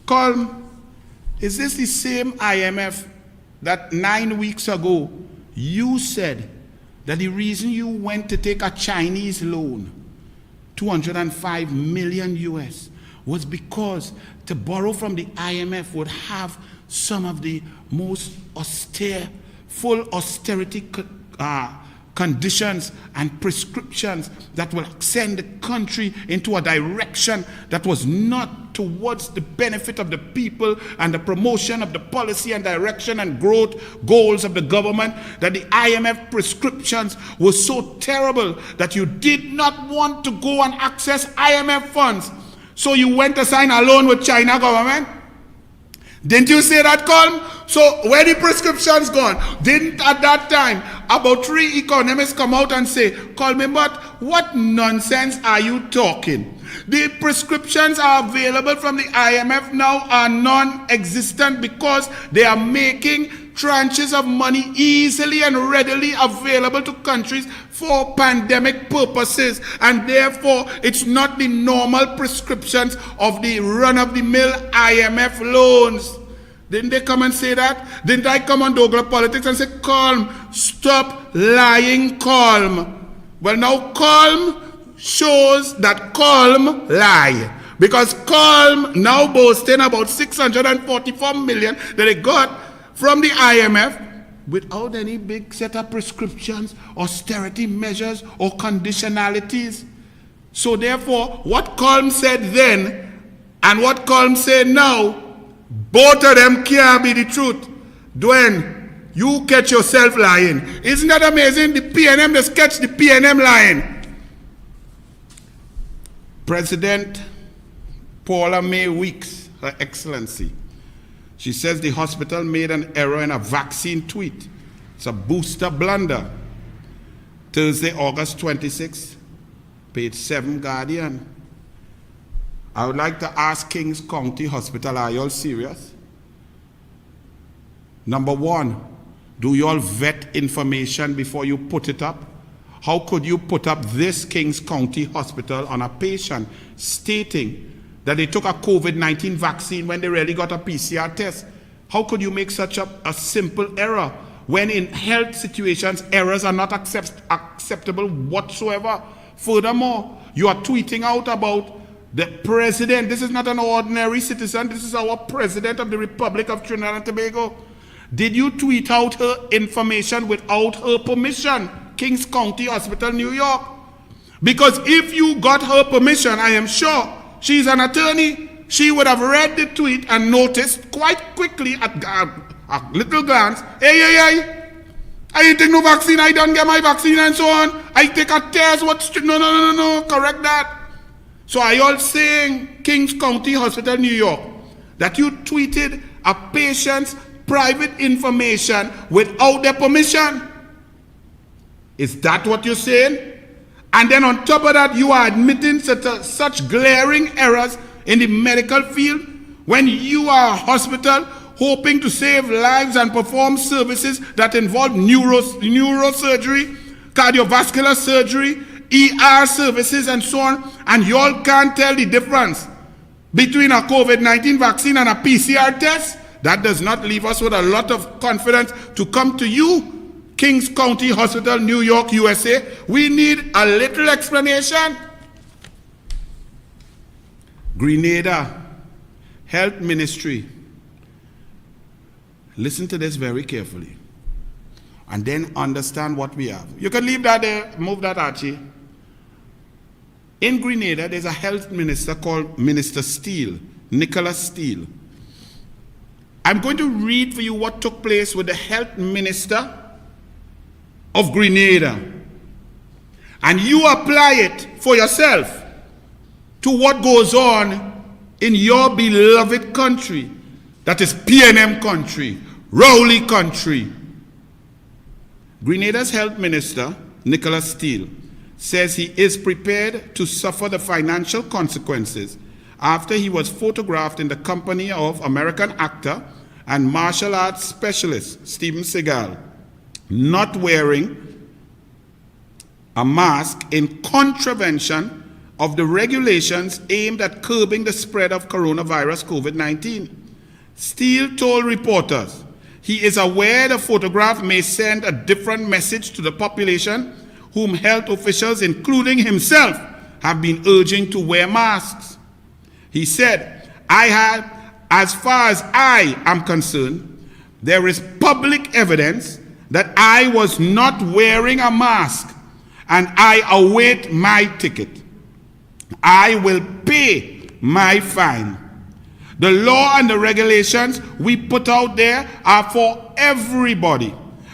Speaker 2: Colm, is this the same IMF that 9 weeks ago you said that the reason you went to take a Chinese loan, 205 million US, was because to borrow from the IMF would have some of the most austere, full austerity conditions and prescriptions that will send the country into a direction that was not towards the benefit of the people and the promotion of the policy and direction and growth goals of the government, that the IMF prescriptions were so terrible that you did not want to go and access IMF funds. So you went to sign a loan with China government? Didn't you say that, Colm? So where the prescriptions gone? Didn't at that time about 3 economists come out and say, Colm, but what nonsense are you talking? The prescriptions are available from the IMF now are non-existent because they are making tranches of money easily and readily available to countries for pandemic purposes, and therefore it's not the normal prescriptions of the run-of-the-mill IMF loans. Didn't they come and say that? Didn't I come on DouglAR Politics and say, Colm, stop lying, Colm? Well, now Colm shows that Colm lie, because Colm now boasting about 644 million that they got from the IMF without any big set of prescriptions, austerity measures, or conditionalities. So therefore, what Colm said then and what Colm said now, both of them can't be the truth. Dwayne, you catch yourself lying. Isn't that amazing? The PNM just catch the PNM lying. President Paula May Weeks, Her Excellency, she says the hospital made an error in a vaccine tweet. It's a booster blunder. Thursday, August 26, page 7, Guardian. I would like to ask Kings County Hospital, are you all serious? Number one, do you all vet information before you put it up? How could you put up this Kings County Hospital on a patient stating that they took a COVID-19 vaccine when they really got a PCR test? How could you make such a simple error? when in health situations, errors are not acceptable whatsoever. Furthermore, you are tweeting out about the president. This is not an ordinary citizen. This is our president of the Republic of Trinidad and Tobago. Did you tweet out her information without her permission? Kings County Hospital, New York. Because if you got her permission, I am sure she's an attorney, she would have read the tweet and noticed quite quickly at a little glance, hey, I ain't take no vaccine, I don't get my vaccine and so on. I take a test, no, correct that. So are you all saying, Kings County Hospital, New York, that you tweeted a patient's private information without their permission? Is that what you're saying? And then on top of that, you are admitting such glaring errors in the medical field when you are a hospital hoping to save lives and perform services that involve neurosurgery, cardiovascular surgery, ER services and so on, and you all can't tell the difference between a COVID-19 vaccine and a PCR test? That does not leave us with a lot of confidence to come to you, Kings County Hospital, New York, USA. We need a little explanation. Grenada Health Ministry. Listen to this very carefully and then understand what we have. You can leave that there, move that, Archie. In Grenada, there's a health minister called Minister Steele, Nicholas Steele. I'm going to read for you what took place with the health minister of Grenada. And you apply it for yourself to what goes on in your beloved country. That is PNM country, Rowley country. Grenada's health minister, Nicholas Steele, says he is prepared to suffer the financial consequences after he was photographed in the company of American actor and martial arts specialist Steven Seagal, not wearing a mask in contravention of the regulations aimed at curbing the spread of coronavirus COVID-19. Steele told reporters he is aware the photograph may send a different message to the population, whom health officials, including himself, have been urging to wear masks. He said, as far as I am concerned, there is public evidence that I was not wearing a mask, and I await my ticket. I will pay my fine. The law and the regulations we put out there are for everybody.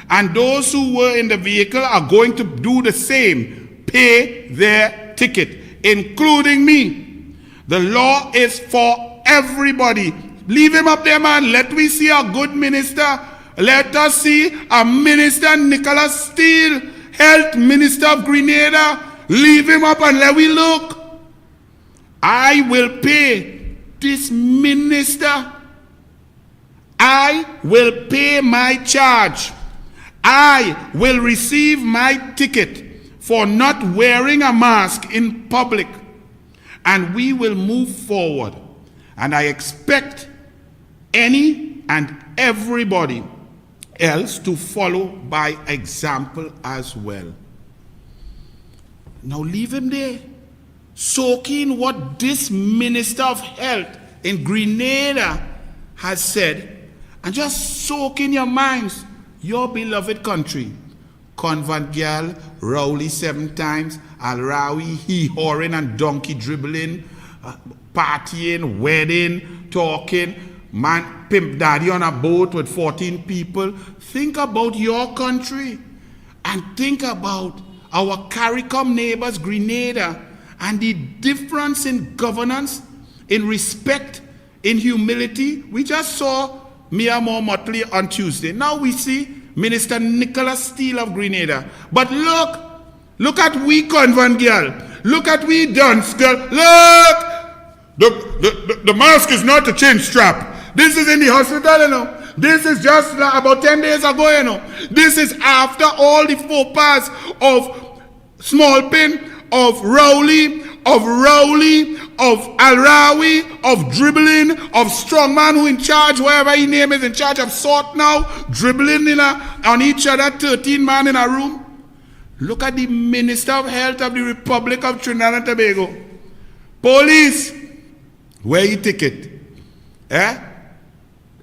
Speaker 2: And those who were in the vehicle are going to do the same, pay their ticket, including me. The law is for everybody. Leave him up there, man. Let me see a good minister. Let us see a minister, Nicholas Steele, health minister of Grenada. Leave him up and let we look. I will pay this minister. I will pay my charge. I will receive my ticket for not wearing a mask in public. And we will move forward. And I expect any and everybody else to follow by example as well. Now leave him there. Soak in what this Minister of Health in Grenada has said, and just soak in your minds your beloved country. Convent girl, Rowley 7 times, Al-Rawi, hee-hawing and donkey dribbling, partying, wedding, talking, man, pimp daddy on a boat with 14 people. Think about your country and think about our CARICOM neighbors, Grenada, and the difference in governance, in respect, in humility. We just saw Mia Moore Motley on Tuesday. Now we see Minister Nicholas Steele of Grenada. But look at we convent girl. Look at we dunce girl. Look! The mask is not a chin strap. This is in the hospital, you know. This is just about 10 days ago, you know. This is after all the faux pas of Small Pin, of Rowley, of Rowley, of Alrawi, of dribbling, of strongman who in charge, wherever his name is, in charge of sort now, dribbling on each other, 13 man in a room. Look at the Minister of Health of the Republic of Trinidad and Tobago. Police, where you ticket?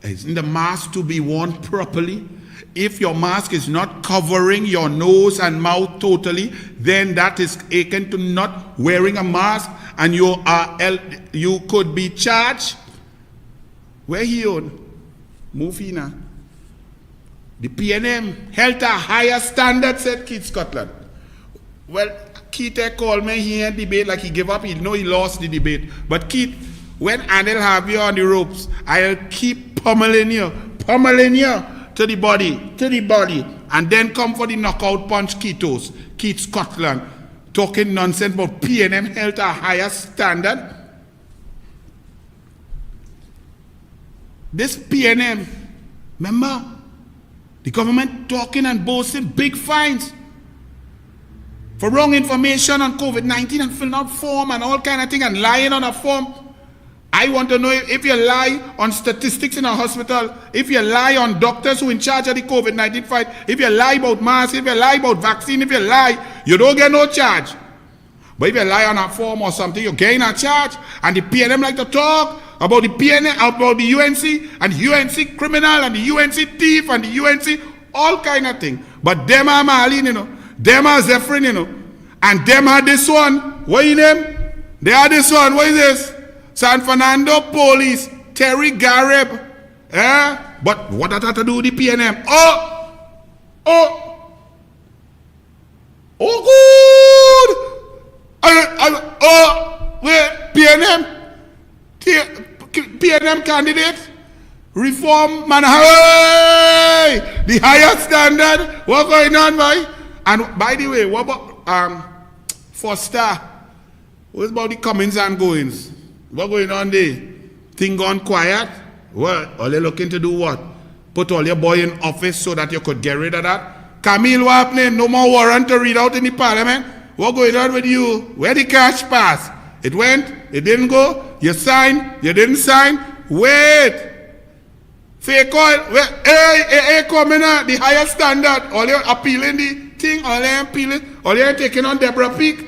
Speaker 2: Isn't the mask to be worn properly? If your mask is not covering your nose and mouth totally, then that is akin to not wearing a mask, and you could be charged. Where he on? Move in. The PNM held a higher standard, said Keith Scotland. Well, Keith called me here and debate like he gave up. He know he lost the debate. But Keith, when Anil have you on the ropes, I'll keep pummeling you to the body, and then come for the knockout punch, Keith Scotland, talking nonsense about PNM held a higher standard. This PNM, remember, the government talking and boasting big fines for wrong information on COVID-19 and filling out form and all kind of thing and lying on a form. I want to know if you lie on statistics in a hospital, if you lie on doctors who in charge of the COVID-19 fight, if you lie about masks, if you lie about vaccine, if you lie, you don't get no charge. But if you lie on a form or something, you gain a charge. And the PNM like to talk about the PNM, about the UNC, and the UNC criminal, and the UNC thief, and the UNC, all kind of thing. But them are Marlene, them are Zephyrin, and them are this one. What is name? They are this one. What is this? San Fernando Police, Terry Gareb. But what does that have to do with the PNM? Wait, PNM candidate, reform man, hey, the higher standard. What going on, boy? And by the way, what about Foster? What about the comings and goings? What going on there? Thing gone quiet? What? Are they looking to do what? Put all your boy in office so that you could get rid of that? Camille, what happening? No more warrant to read out in the parliament? What going on with you? Where the cash pass? It went? It didn't go? You signed? You didn't sign? Wait! Fake oil? Wait. Hey, coming out, the higher standard. All you appealing the thing, all you appealing, all you taking on Deborah Peak.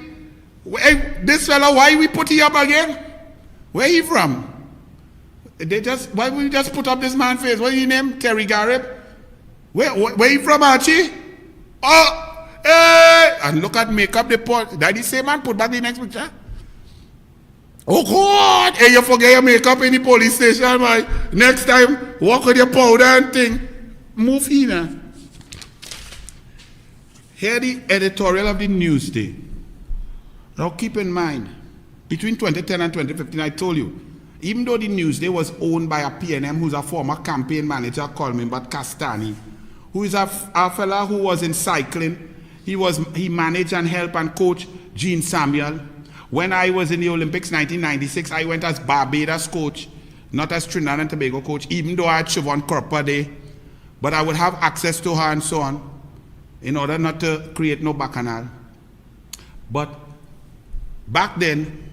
Speaker 2: Hey, this fella, why we put him up again? Where he from? Why we just put up this man's face? What is his name? Terry Gareb? Where he from, Archie? Oh, hey! And look at makeup they put. That the same man put back the next picture? Oh God! Hey, you forget your makeup in the police station, man. Next time, walk with your powder and thing. Move in. Here the editorial of the Newsday. Now keep in mind, between 2010 and 2015, I told you, even though the Newsday was owned by a PNM who's a former campaign manager called me, but Castani, who is a fella who was in cycling. He managed and helped and coached Gene Samuel. When I was in the Olympics 1996, I went as Barbados coach, not as Trinidad and Tobago coach, even though I had Siobhan Korpa there. But I would have access to her and so on, in order not to create no bacchanal. But back then,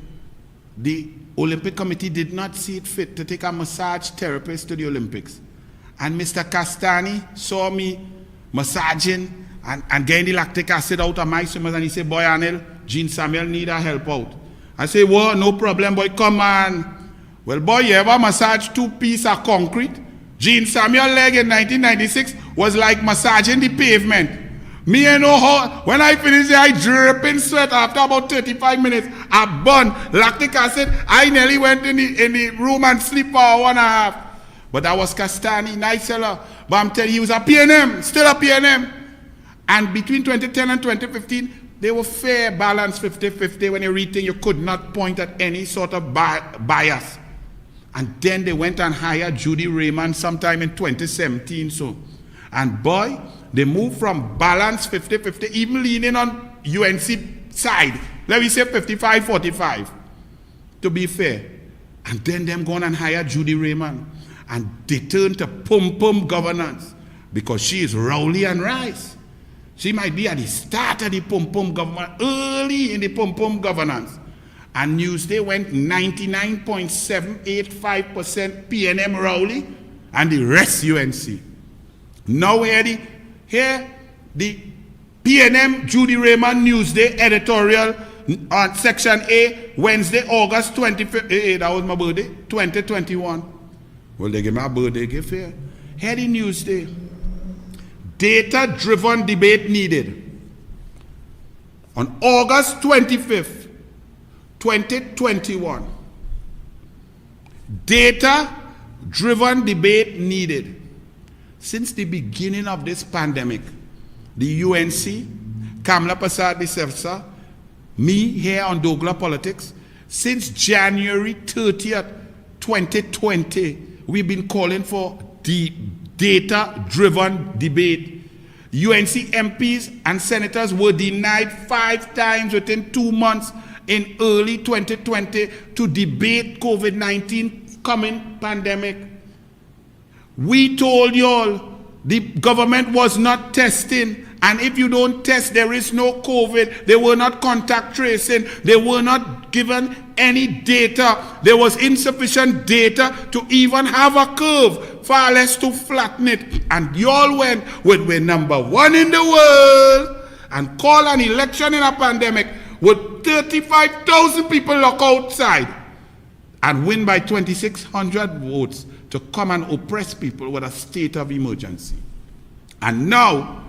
Speaker 2: the Olympic Committee did not see it fit to take a massage therapist to the Olympics. And Mr. Castani saw me massaging and getting the lactic acid out of my swimmers, and he said, boy, Anil, Gene Samuel need a help out. I say, well, no problem, boy, come on. Well, boy, you ever massage 2 pieces of concrete? Gene Samuel leg in 1996 was like massaging the pavement. Me and know how, when I finished it, I drip in sweat. After about 35 minutes, I burned lactic acid. I nearly went in the room and sleep for 1.5 hours. But that was Castani, nice fella. But I'm telling you, he was a PNM, still a PNM. And between 2010 and 2015, they were fair, balanced 50-50. When you read things, you could not point at any sort of bias. And then they went and hired Judy Raymond sometime in 2017. So, and boy, they moved from balanced 50-50, even leaning on UNC side. Let me say 55-45, to be fair. And then them gone and hire Judy Raymond. And they turned to pum-pum governance, because she is Rowley and Rice. She might be at the start of the pum-pum government, early in the pum-pum governance. And Newsday went 99.785% PNM Rowley and the rest UNC. Now here the PNM Judy Raymond Newsday editorial on Section A, Wednesday, August 25th. That was my birthday, 2021. Well, they give me a birthday gift here. Here the Newsday. Data-driven debate needed. On August 25th, 2021. Data-driven debate needed. Since the beginning of this pandemic, the UNC, Kamla Prasad Bisevsa, me here on DouglAR Politics, since January 30th, 2020, we've been calling for the data-driven debate. UNC MPs and senators were denied 5 times within 2 months in early 2020 to debate COVID-19 coming pandemic. We told y'all the government was not testing, and if you don't test, there is no COVID. They were not contact tracing. They were not given any data. There was insufficient data to even have a curve, far less to flatten it. And y'all went with we're number 1 in the world and call an election in a pandemic with 35,000 people lock outside and win by 2,600 votes to come and oppress people with a state of emergency. And now,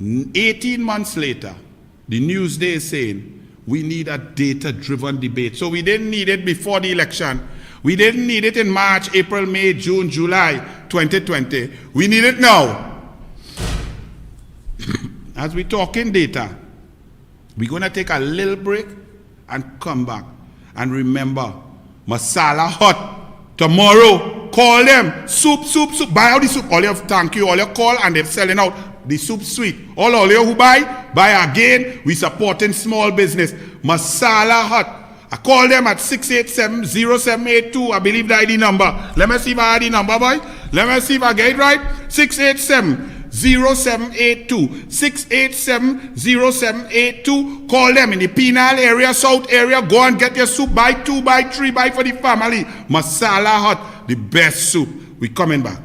Speaker 2: 18 months later, the Newsday is saying we need a data-driven debate. So we didn't need it before the election. We didn't need it in March, April, May, June, July 2020. We need it now. As we talk in data, we're going to take a little break and come back. And remember, masala hot. Tomorrow, call them. Soup. Buy out the soup. All you have thank you. All you call and they're selling out. The soup sweet. All you who buy again. We supporting small business. Masala hot. I call them at 687-0782. I believe the ID number. Let me see if I had the number, boy. Let me see if I get it right. 687-0782. 687-0782. Call them in the penal area, south area. Go and get your soup. Buy 2, buy 3, buy for the family. Masala hot. The best soup. We coming back.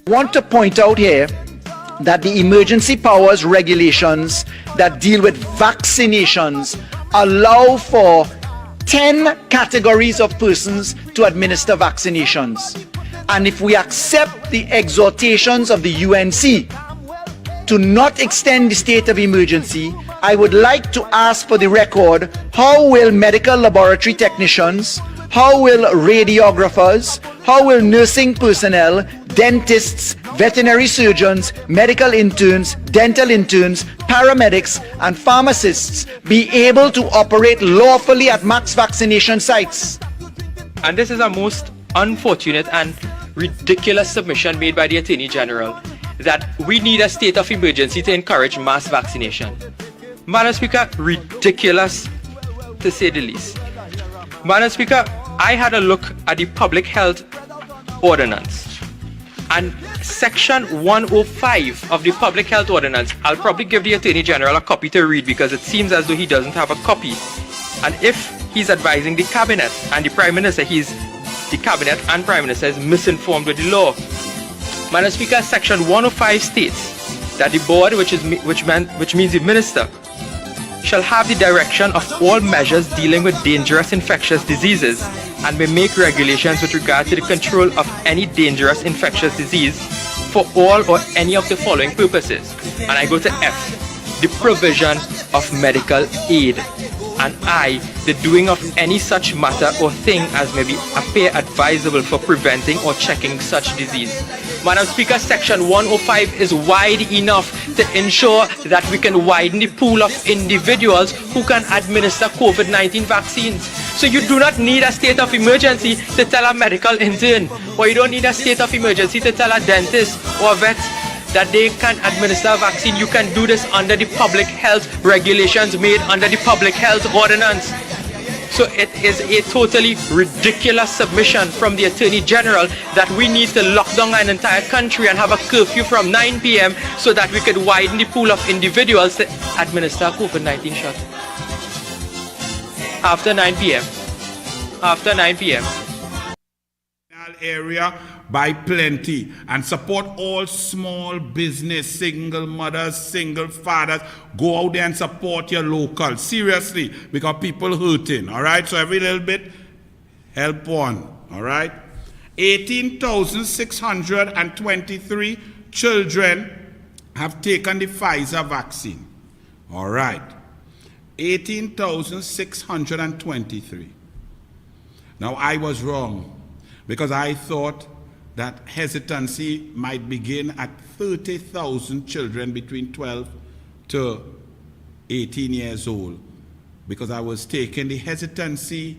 Speaker 4: Want to point out here that the emergency powers regulations that deal with vaccinations allow for 10 categories of persons to administer vaccinations. And if we accept the exhortations of the UNC to not extend the state of emergency, I would like to ask for the record, how will medical laboratory technicians, how will radiographers, how will nursing personnel, dentists, veterinary surgeons, medical interns, dental interns, paramedics, and pharmacists be able to operate lawfully at mass vaccination sites?
Speaker 5: And this is a most unfortunate and ridiculous submission made by the Attorney General, that we need a state of emergency to encourage mass vaccination. Madam Speaker, ridiculous to say the least. Madam Speaker, I had a look at the Public Health Ordinance, and Section 105 of the Public Health Ordinance, I'll probably give the Attorney General a copy to read because it seems as though he doesn't have a copy. And if he's advising the Cabinet and the Prime Minister, the Cabinet and Prime Minister is misinformed with the law. Madam Speaker, Section 105 states that the board, which means the Minister, shall have the direction of all measures dealing with dangerous infectious diseases and may make regulations with regard to the control of any dangerous infectious disease for all or any of the following purposes. And I go to F, the provision of medical aid, and I, the doing of any such matter or thing as may appear advisable for preventing or checking such disease. Madam Speaker, Section 105 is wide enough to ensure that we can widen the pool of individuals who can administer COVID-19 vaccines. So you do not need a state of emergency to tell a medical intern, or you don't need a state of emergency to tell a dentist or a vet that they can administer a vaccine. You can do this under the public health regulations made under the Public Health Ordinance. So it is a totally ridiculous submission from the Attorney General that we need to lock down an entire country and have a curfew from 9 p.m. so that we could widen the pool of individuals to administer a COVID-19 shot. After 9 p.m. After 9 p.m.
Speaker 2: Area by plenty, and support all small business, single mothers, single fathers. Go out there and support your local, seriously, because people hurting. All right, so every little bit help one. All right, 18,623 children have taken the Pfizer vaccine. All right, 18,623. Now I was wrong, because I thought that hesitancy might begin at 30,000 children between 12 to 18 years old, because I was taking the hesitancy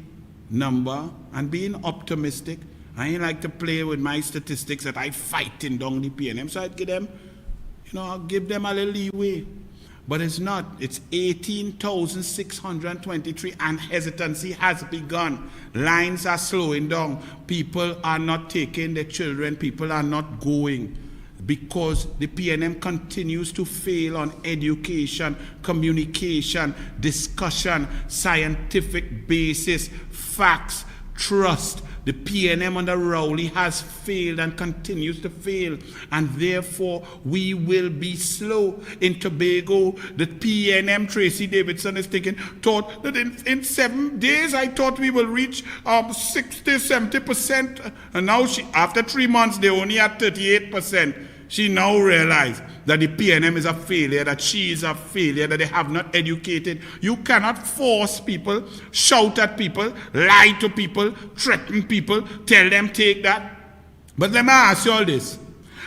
Speaker 2: number and being optimistic. I ain't like to play with my statistics that I fighting down the PNM, so I'd give them, I'll give them a little leeway. But it's not. It's 18,623, and hesitancy has begun. Lines are slowing down. People are not taking their children. People are not going because the PNM continues to fail on education, communication, discussion, scientific basis, facts, trust. The PNM under Rowley has failed and continues to fail, and therefore we will be slow. In Tobago, the PNM, Tracy Davidson, is thought that in 7 days, I thought we will reach 60-70%, and now after 3 months, they only at 38%. She now realized that the PNM is a failure, that she is a failure, that they have not educated. You cannot force people, shout at people, lie to people, threaten people, tell them take that. But let me ask you all this.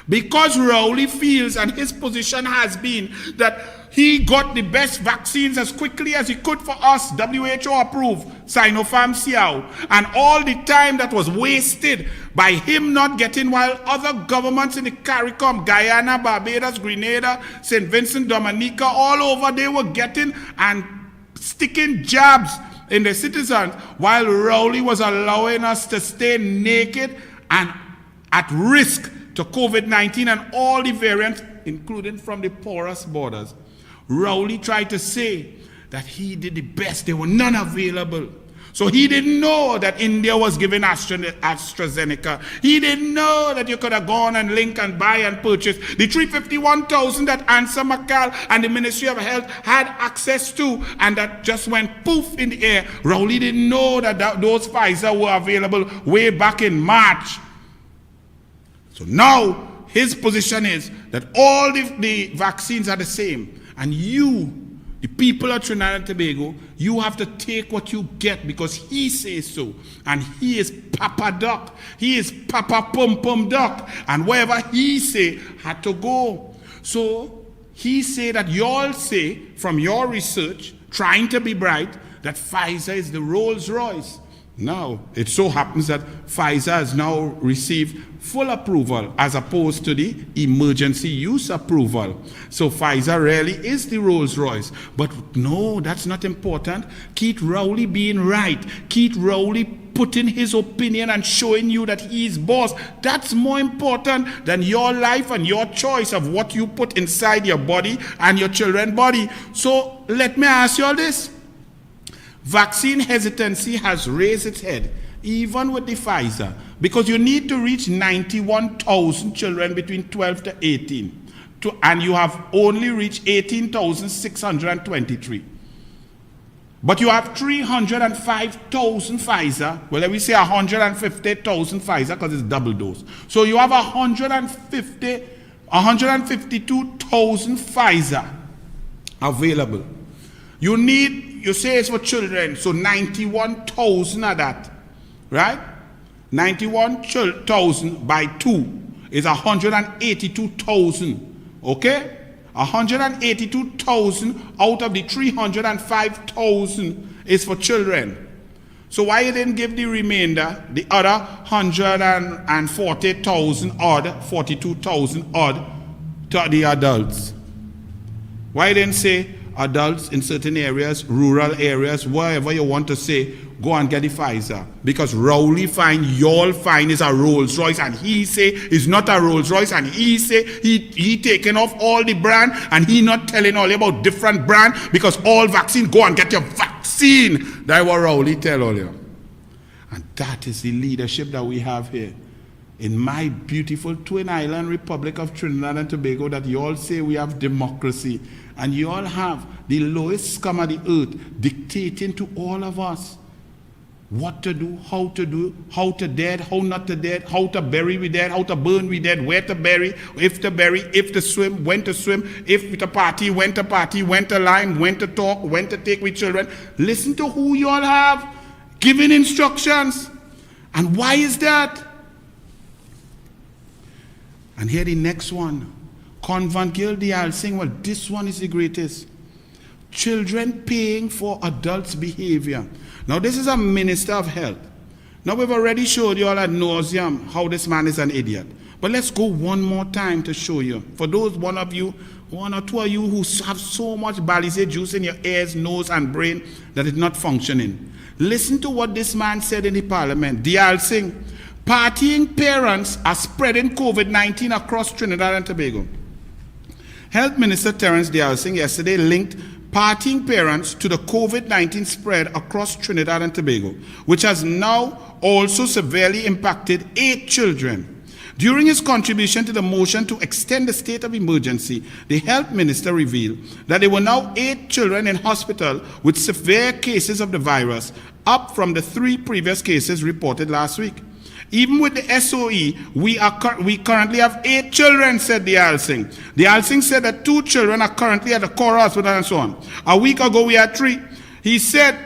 Speaker 2: Because Rowley feels, and his position has been, that he got the best vaccines as quickly as he could for us, WHO approved, Sinopharm Siao, and all the time that was wasted by him not getting, while other governments in the CARICOM, Guyana, Barbados, Grenada, St. Vincent, Dominica, all over, they were getting and sticking jabs in the citizens, while Rowley was allowing us to stay naked and at risk to COVID-19 and all the variants, including from the porous borders. Rowley tried to say that he did the best. There were none available. So he didn't know that India was giving AstraZeneca. He didn't know that you could have gone and link and buy and purchase the 351,000 that Ansa McCall and the Ministry of Health had access to, and that just went poof in the air. Rowley didn't know that those Pfizer were available way back in March. So now his position is that all the vaccines are the same. And you, the people of Trinidad and Tobago, you have to take what you get because he says so. And he is Papa Duck. He is Papa Pum Pum Duck. And wherever he say had to go. So he say that y'all say, from your research, trying to be bright, that Pfizer is the Rolls Royce. Now, it so happens that Pfizer has now received full approval as opposed to the emergency use approval. So Pfizer really is the Rolls Royce. But no, that's not important. Keith Rowley being right. Keith Rowley putting his opinion and showing you that he's boss. That's more important than your life and your choice of what you put inside your body and your children's body. So let me ask you all this. Vaccine hesitancy has raised its head, even with the Pfizer, because you need to reach 91,000 children between 12 to 18, and you have only reached 18,623. But you have 305,000 Pfizer, well, let me say 150,000 Pfizer because it's double dose. So you have 152,000 Pfizer available. You say it's for children, so 91,000 of that, right? 91,000 by 2 is 182,000, okay? 182,000 out of the 305,000 is for children. So why you didn't give the remainder, the other 140,000 odd, 42,000 odd to the adults? Why you didn't say adults in certain areas, rural areas, wherever you want to say, go and get the Pfizer. Because Rowley fine, y'all fine is a Rolls Royce, and he say it's not a Rolls Royce, and he say he taking off all the brand, and he not telling all about different brand, because all vaccine, go and get your vaccine. That's what Rowley tell all you. And that is the leadership that we have here. In my beautiful twin island Republic of Trinidad and Tobago, that you all say we have democracy, and you all have the lowest scum of the earth dictating to all of us what to do, how to dead, how not to dead, how to bury we dead, how to burn we dead, where to bury, if to swim, when to swim, if to party, when to lime, when to talk, when to take with children. Listen to who you all have giving instructions. And why is that? And here the next one. Convent girl, they all saying, well, this one is the greatest. Children paying for adults' behavior. Now, this is a minister of health. Now, we've already showed you all ad nauseum how this man is an idiot. But let's go one more time to show you. For those one or two of you who have so much Balizé juice in your ears, nose, and brain that it's not functioning. Listen to what this man said in the parliament. They all saying, partying parents are spreading COVID-19 across Trinidad and Tobago. Health Minister Terence Dialsing yesterday linked partying parents to the COVID-19 spread across Trinidad and Tobago, which has now also severely impacted 8 children. During his contribution to the motion to extend the state of emergency, the health minister revealed that there were now 8 children in hospital with severe cases of the virus, up from the 3 previous cases reported last week. Even with the SOE, we currently have 8 children, said the Alsing. The Alsing said that 2 children are currently at the core hospital and so on. A week ago, we had 3. He said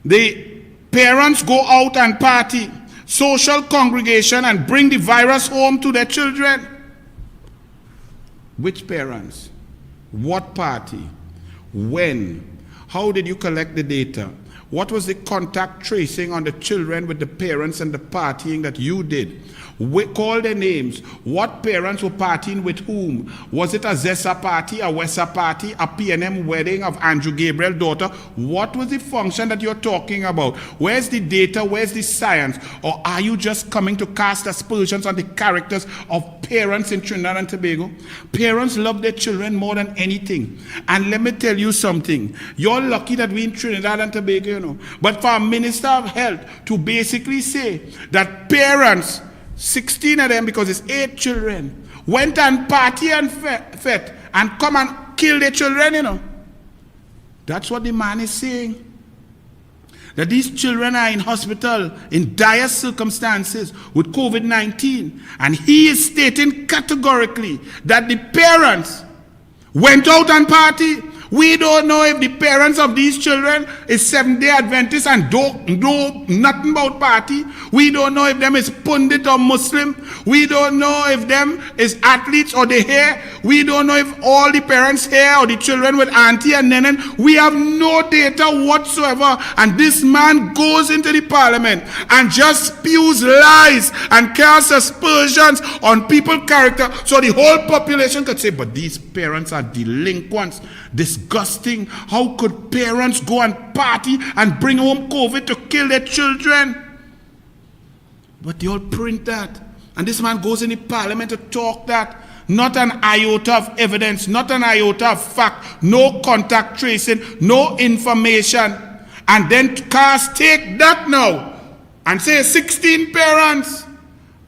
Speaker 2: the parents go out and party, social congregation, and bring the virus home to their children. Which parents? What party? When? How did you collect the data? What was the contact tracing on the children with the parents and the partying that you did? Call their names. What parents were partying with whom? Was it a Zessa party, a Wessa party, a PNM wedding of Andrew Gabriel's daughter? What was the function that you're talking about? Where's the data? Where's the science? Or are you just coming to cast aspersions on the characters of parents in Trinidad and Tobago? Parents love their children more than anything. And let me tell you something. You're lucky that we're in Trinidad and Tobago, you know. But for a minister of health to basically say that parents, 16 of them, because it's 8 children, went and party and fed and come and kill their children, you know. That's what the man is saying. That these children are in hospital in dire circumstances with COVID-19. And he is stating categorically that the parents went out and party. We don't know if the parents of these children is Seventh-day Adventists and don't know nothing about party. We don't know if them is Pundit or Muslim. We don't know if them is athletes or they hair. We don't know if all the parents here or the children with auntie and nenen. We have no data whatsoever. And this man goes into the parliament and just spews lies and casts aspersions on people's character. So the whole population could say, but these parents are delinquents. Disgusting. How could parents go and party and bring home COVID to kill their children? But they all print that. And this man goes in the parliament to talk that. Not an iota of evidence, not an iota of fact, no contact tracing, no information. And then take that now and say 16 parents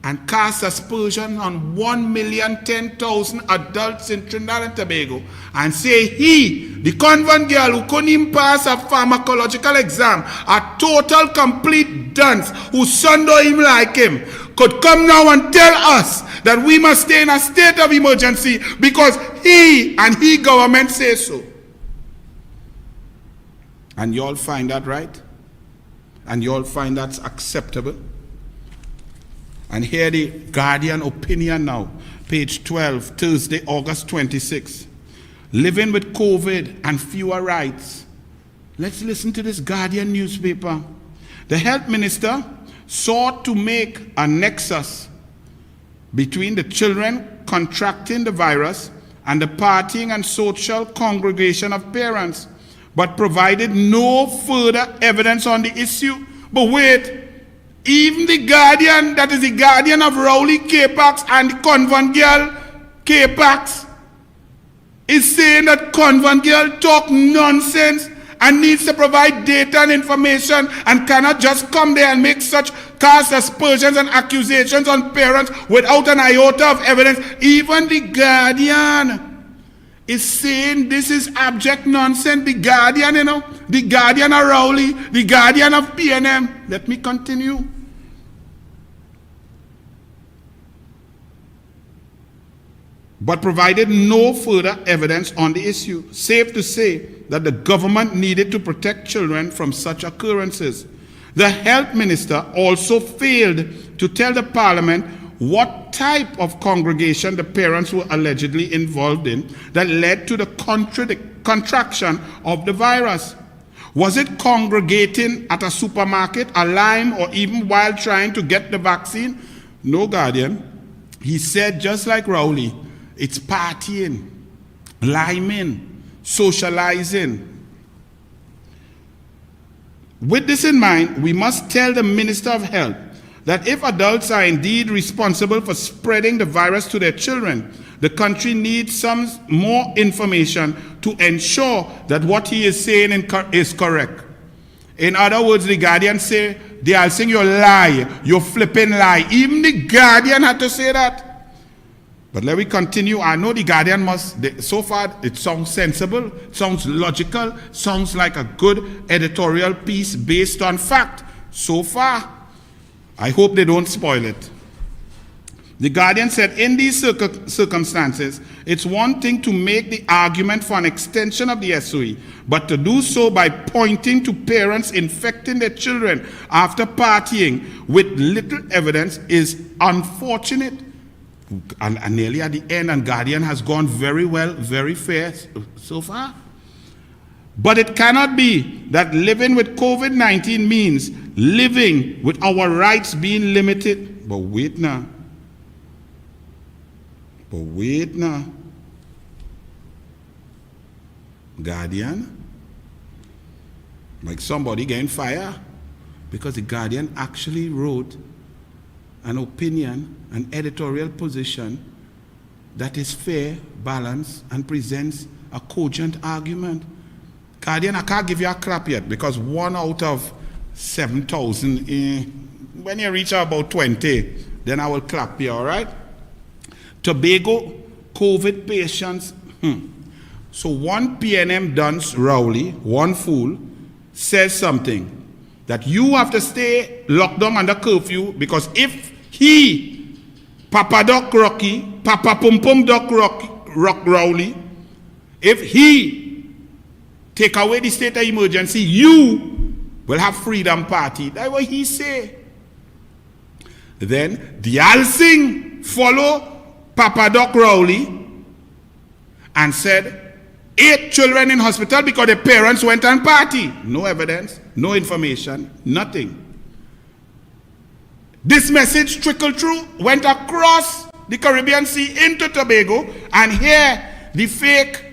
Speaker 2: and cast aspersion on 1,010,000 adults in Trinidad and Tobago and say he, the convent girl who couldn't even pass a pharmacological exam, a total complete dunce whose son don't even like him, could come now and tell us that we must stay in a state of emergency because he and he government say so. And you all find that right? And you all find that's acceptable? And here the Guardian opinion now, page 12, Thursday, August 26. Living with COVID and fewer rights. Let's listen to this Guardian newspaper. The health minister sought to make a nexus between the children contracting the virus and the partying and social congregation of parents. but provided no further evidence on the issue. But wait, even the guardian, that is the guardian of Rowley K-Pax and the convent girl K-Pax, is saying that convent girl talk nonsense and needs to provide data and information and cannot just come there and make such cast aspersions and accusations on parents without an iota of evidence. Even the guardian is saying this is abject nonsense. The guardian, the guardian of Rowley, the guardian of PNM. Let me continue. But provided no further evidence on the issue. Safe to say that the government needed to protect children from such occurrences. The health minister also failed to tell the parliament what type of congregation the parents were allegedly involved in that led to the contraction of the virus. Was it congregating at a supermarket, a lime, or even while trying to get the vaccine? No, guardian. He said, just like Rowley, it's partying, liming, socializing. With this in mind, we must tell the Minister of Health that if adults are indeed responsible for spreading the virus to their children, the country needs some more information to ensure that what he is saying is correct. In other words, the Guardian say, they are saying you lie, you flipping lie. Even the Guardian had to say that. But let me continue. I know the Guardian so far it sounds sensible, sounds logical, sounds like a good editorial piece based on fact. So far, I hope they don't spoil it. The Guardian said, in these circumstances, it's one thing to make the argument for an extension of the SOE, but to do so by pointing to parents infecting their children after partying with little evidence is unfortunate. And nearly at the end, and Guardian has gone very well, very fair so far. But it cannot be that living with COVID-19 means living with our rights being limited. But wait now. Guardian, like somebody getting fired because the Guardian actually wrote an opinion, an editorial position that is fair, balanced, and presents a cogent argument. Guardian, I can't give you a clap yet because 1 out of 7,000, when you reach about 20, then I will clap you, all right? Tobago, COVID patients. So one PNM dunce, Rowley, one fool, says something that you have to stay locked down under curfew because if he, Papa Doc Rocky, Papa Pum Pum Doc Rock Rowley, if he take away the state of emergency, you will have freedom party. That's what he say. Then the Alsing follow Papa Doc Rowley and said, 8 children in hospital because the parents went and party. No evidence, no information, nothing. This message trickled through, went across the Caribbean Sea into Tobago, and here the fake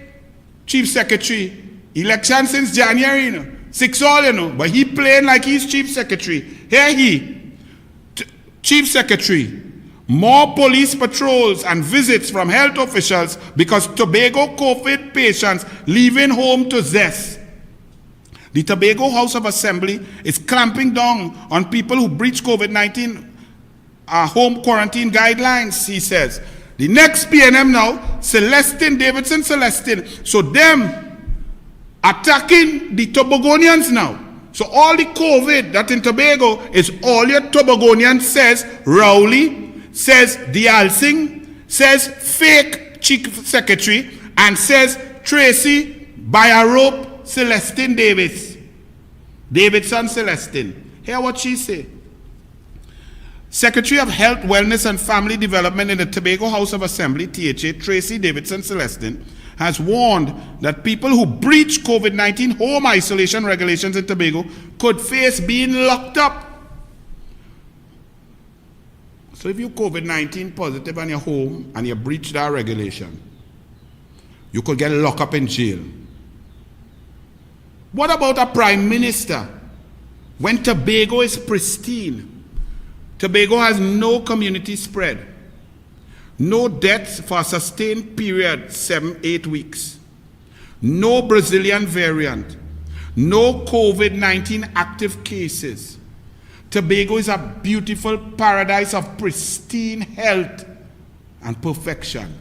Speaker 2: chief secretary, election since January, 6 all, but he playing like he's chief secretary. Here he, chief secretary, more police patrols and visits from health officials because Tobago COVID patients leaving home to zest. The Tobago House of Assembly is clamping down on people who breach COVID-19 home quarantine guidelines, he says. The next PNM now, Davidson Celestine. So them attacking the Tobagonians now. So all the COVID that in Tobago is all your Tobagonians, says Rowley, says the Alsing, says fake chief secretary, and says Tracy by a rope Celestine Davidson Celestine. Hear what she say. Secretary of Health, Wellness and Family Development in the Tobago House of Assembly, THA, Tracy Davidson Celestine, has warned that people who breach COVID-19 home isolation regulations in Tobago could face being locked up. So if you're COVID-19 positive and you're home and you breach that regulation, you could get locked up in jail. What about a prime minister when Tobago is pristine? Tobago has no community spread, no deaths for a sustained period, 7-8 weeks, no Brazilian variant, no COVID-19 active cases. Tobago is a beautiful paradise of pristine health and perfection.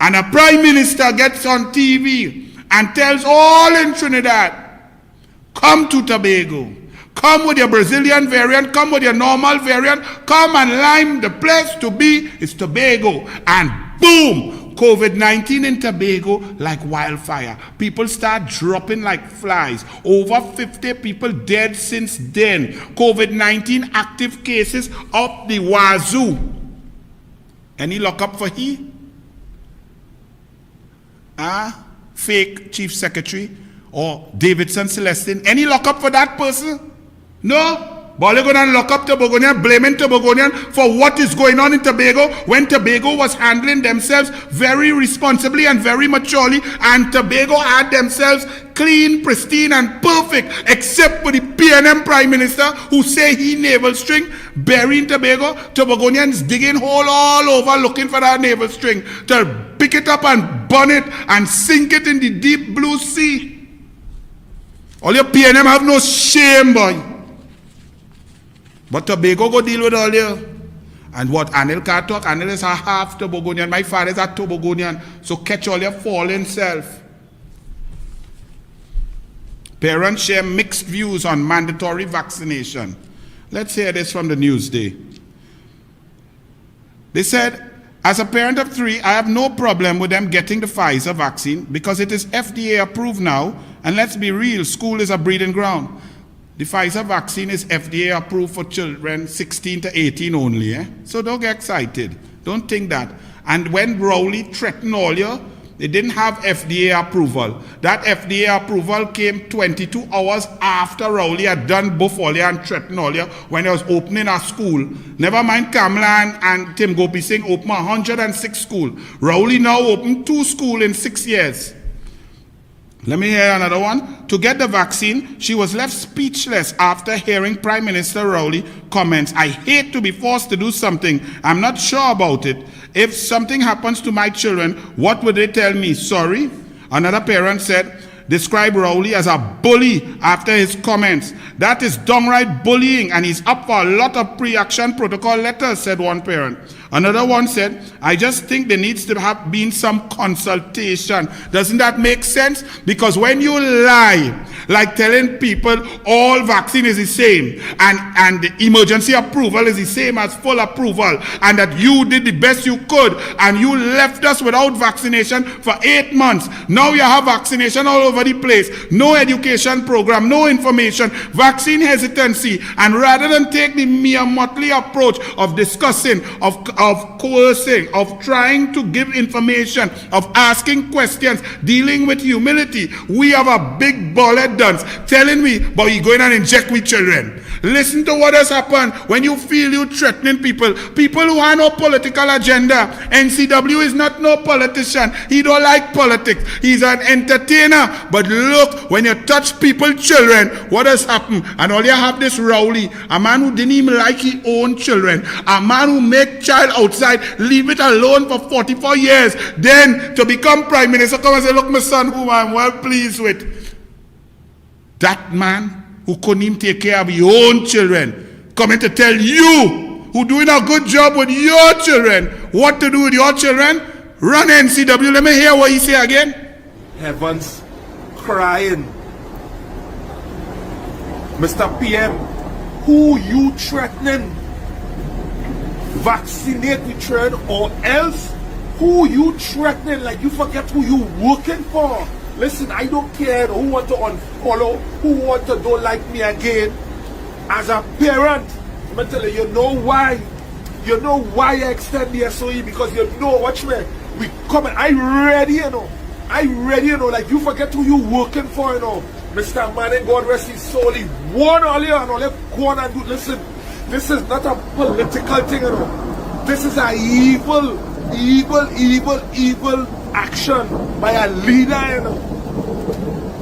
Speaker 2: And a prime minister gets on TV and tells all in Trinidad, come to Tobago. Come with your Brazilian variant, come with your normal variant, come and lime. The place to be is Tobago. And boom, COVID-19 in Tobago like wildfire. People start dropping like flies. Over 50 people dead since then. COVID-19 active cases up the wazoo. Any lockup for he? Fake chief secretary or Davidson Celestine? Any lockup for that person? No. But they're going to lock up Tobagonian, blaming Tobagonian for what is going on in Tobago when Tobago was handling themselves very responsibly and very maturely, and Tobago had themselves clean, pristine, and perfect, except for the PNM Prime Minister who say he navel string burying Tobago. Tobagonians digging hole all over looking for that navel string to pick it up and burn it and sink it in the deep blue sea. All your PNM have no shame, boy. But Tobago go deal with all you. And what Anil can't talk, Anil is a half Tobagonian. My father is a Tobagonian. So catch all your fallen self. Parents share mixed views on mandatory vaccination. Let's hear this from the Newsday. They said, as a parent of 3, I have no problem with them getting the Pfizer vaccine because it is FDA approved now. And let's be real, school is a breeding ground. The Pfizer vaccine is FDA approved for children 16 to 18 only. So don't get excited. Don't think that. And when Rowley threatened all you, they didn't have FDA approval. That FDA approval came 22 hours after Rowley had done both all you and threatened all you when he was opening a school. Never mind Kamala and Tim Gopi Singh opened 106 schools. Rowley now opened 2 schools in 6 years. Let me hear another one. To get the vaccine, she was left speechless after hearing Prime Minister Rowley comments, I hate to be forced to do something. I'm not sure about it. If something happens to my children, what would they tell me? Sorry? Another parent said, describe Rowley as a bully after his comments. That is downright bullying, and he's up for a lot of pre-action protocol letters, said one parent. Another one said, I just think there needs to have been some consultation. Doesn't that make sense? Because when you lie, like telling people all vaccine is the same, and the emergency approval is the same as full approval, and that you did the best you could, and you left us without vaccination for 8 months. Now you have vaccination all over the place. No education program, no information, vaccine hesitancy, and rather than take the mere motley approach of discussing, of coercing, of trying to give information, of asking questions, dealing with humility, we have a big bullet dance telling me, but we going and inject with children. Listen to what has happened when you feel you threatening people who have no political agenda. NCW is not no politician. He don't like politics. He's an entertainer. But look, when you touch people's children, what has happened? And all you have this Rowley, a man who didn't even like his own children, a man who make child outside, leave it alone for 44 years, then to become prime minister, come and say, look, my son, whom I'm well pleased with. That man who couldn't even take care of your own children, coming to tell you, who doing a good job with your children, what to do with your children. Run NCW. Let me hear what he say again.
Speaker 3: Heavens crying. Mr. PM, who you threatening? Vaccinate the children or else? Who you threatening? Like you forget who you working for. Listen, I don't care who want to unfollow, who want to don't like me again. As a parent, I'm going to tell you, you know why? You know why I extend the SOE? Because you know, watch me. We coming. I ready, you know. I ready, you know. Like you forget who you working for, you know. Mr. Manning, God rest his soul. He warned all you and all you go on and do. Listen, this is not a political thing, you know. This is a evil action by a leader, you know.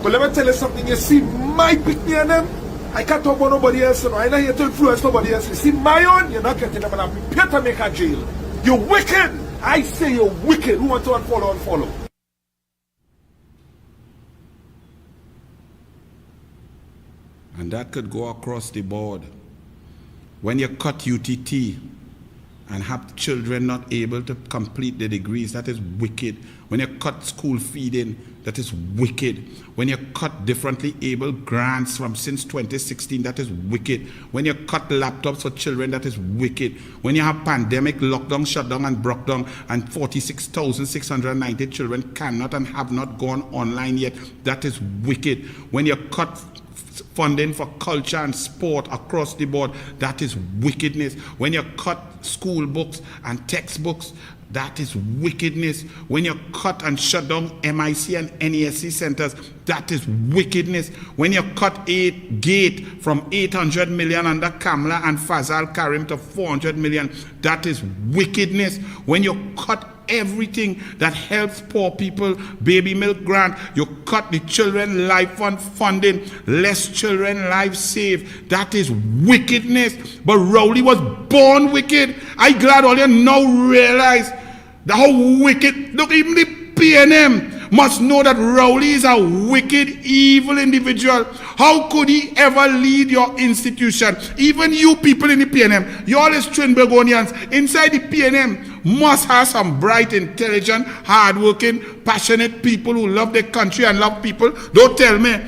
Speaker 3: But let me tell you something. You see my picnic and them, I can't talk about nobody else. You know? I'm not here to influence nobody else. You see my own, you're not getting them, and I'm prepared to make a jail. You're wicked. I say you're wicked. Who want to unfollow, unfollow.
Speaker 2: And that could go across the board. When you cut UTT and have children not able to complete the degrees, that is wicked. When you cut school feeding, that is wicked. When you cut differently able grants from since 2016, that is wicked. When you cut laptops for children, that is wicked. When you have pandemic, lockdown, shutdown, and broke down, and 46,690 children cannot and have not gone online yet, that is wicked. When you cut funding for culture and sport across the board, that is wickedness. When you cut school books and textbooks, that is wickedness. When you cut and shut down MIC and NESC centers, that is wickedness. When you cut GATE from 800 million under Kamala and Fazal Karim to 400 million, that is wickedness. When you cut everything that helps poor people, baby milk grant, you cut the children life fund funding, less children lives saved, that is wickedness. But Rowley was born wicked. I'm glad all you now realize that how wicked. Look, even the PNM must know that Rowley is a wicked, evil individual. How could he ever lead your institution? Even you people in the PNM, you all as Trinbagonians inside the PNM must have some bright, intelligent, hardworking, passionate people who love their country and love people. Don't tell me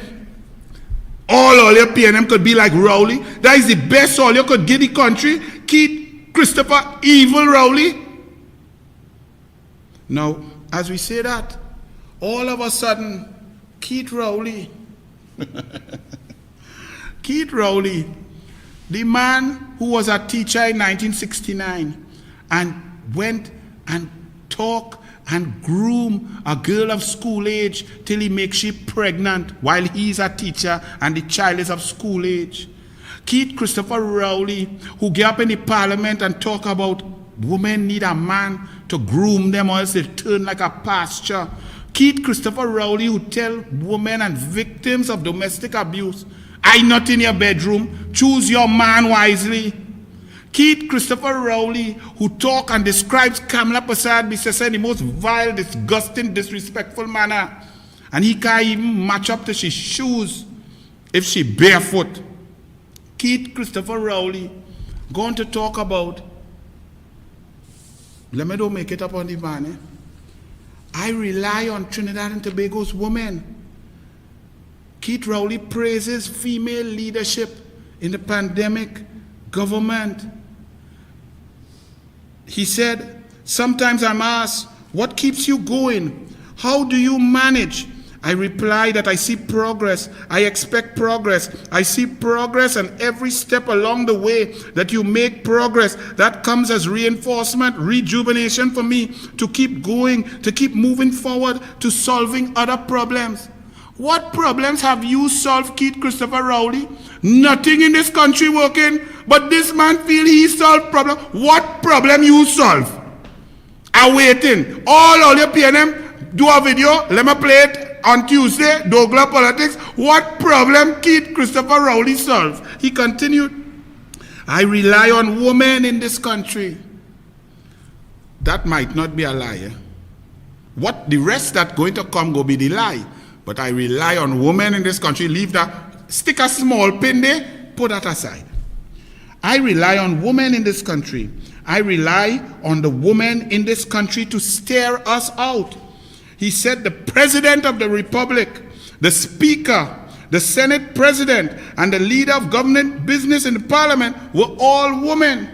Speaker 2: all your PNM could be like Rowley. That is the best all you could give the country. Keith Christopher, evil Rowley. Now, as we say that, all of a sudden, Keith Rowley, Keith Rowley, the man who was a teacher in 1969 and went and talk and groom a girl of school age till he makes she pregnant while he's a teacher and the child is of school age. Keith Christopher Rowley, who get up in the parliament and talk about women need a man to groom them or else they turn like a pasture. Keith Christopher Rowley, who tell women and victims of domestic abuse, I not in your bedroom, choose your man wisely. Keith Christopher Rowley, who talk and describes Kamala Persad-Bissessar in the most vile, disgusting, disrespectful manner. And he can't even match up to his shoes if she barefoot. Keith Christopher Rowley going to talk about, let me don't make it up on the van. I rely on Trinidad and Tobago's women. Keith Rowley praises female leadership in the pandemic government. He said, sometimes I'm asked, what keeps you going? How do you manage? I reply that I see progress. I expect progress. I see progress, and every step along the way that you make progress, that comes as reinforcement, rejuvenation for me to keep going, to keep moving forward, to solving other problems. What problems have you solved, Keith Christopher Rowley? Nothing in this country working, but this man feel he solved problem. What problem you solve? I'm waiting. All your PNM, do a video. Let me play it on Tuesday, DouglAR Politics. What problem Keith Christopher Rowley solved? He continued, I rely on women in this country. That might not be a lie. What the rest that going to come go be the lie. But I rely on women in this country. Leave that, stick a small pin there, put that aside. I rely on women in this country. I rely on the women in this country to steer us out. He said the President of the Republic, the Speaker, the Senate President, and the leader of government business in the Parliament were all women.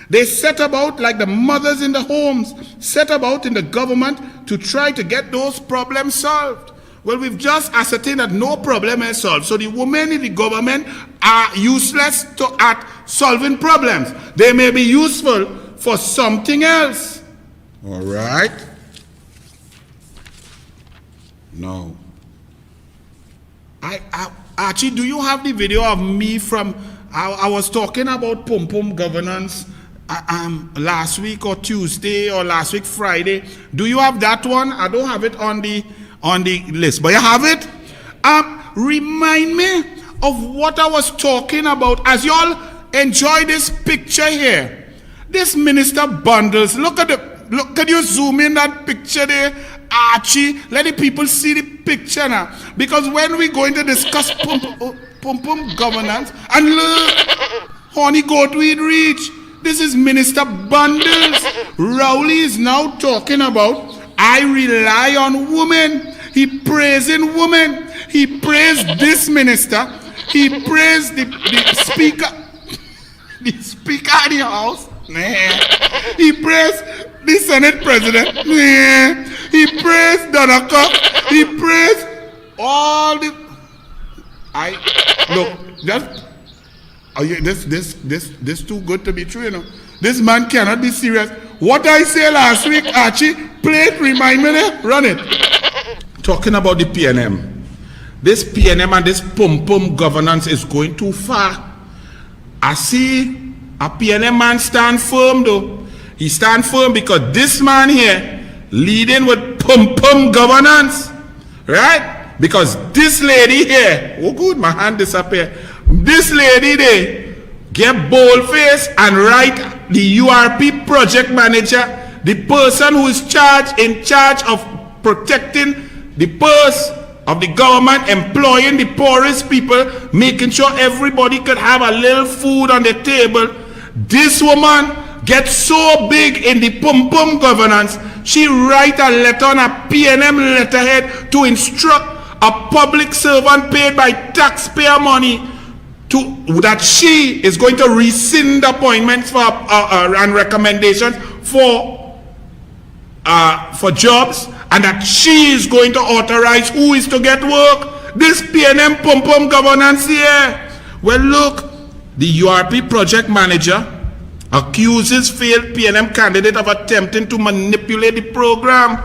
Speaker 2: They set about, like the mothers in the homes, set about in the government to try to get those problems solved. Well, we've just ascertained that no problem is solved. So the women in the government are useless at solving problems. They may be useful for something else. All right? No. Archie, do you have the video of me from, I was talking about pom-pom governance last week or Tuesday or last week Friday. Do you have that one? I don't have it on the list, but you have it? Remind me of what I was talking about as y'all enjoy this picture here. This minister bundles. Look, can you zoom in that picture there, Archie? Let the people see the picture now. Because when we're going to discuss pum governance, and look, honey goat weed reach. This is Minister Bundles. Rowley is now talking about, I rely on women. He praising women. He praised this minister. He praised the speaker. The speaker of the house. Nah. He praised the Senate president. Nah. He praised Donaka. He praised all the. This too good to be true, you know. This man cannot be serious. What I say last week, Archie, play it, remind me there, run it. Talking about the PNM. This PNM and this pum governance is going too far. I see a PNM man stand firm though. He stand firm because this man here leading with pum governance. Right? Because this lady here, oh good, my hand disappeared. This lady there get bold face and write the URP project manager, the person who is in charge of protecting the purse of the government, employing the poorest people, making sure everybody could have a little food on the table. This woman gets so big in the pum governance, she write a letter on a PNM letterhead to instruct a public servant paid by taxpayer money that she is going to rescind appointments for and recommendations for jobs, and that she is going to authorize who is to get work. This PNM pum governance here. Well, look, the URP project manager accuses failed PNM candidate of attempting to manipulate the program.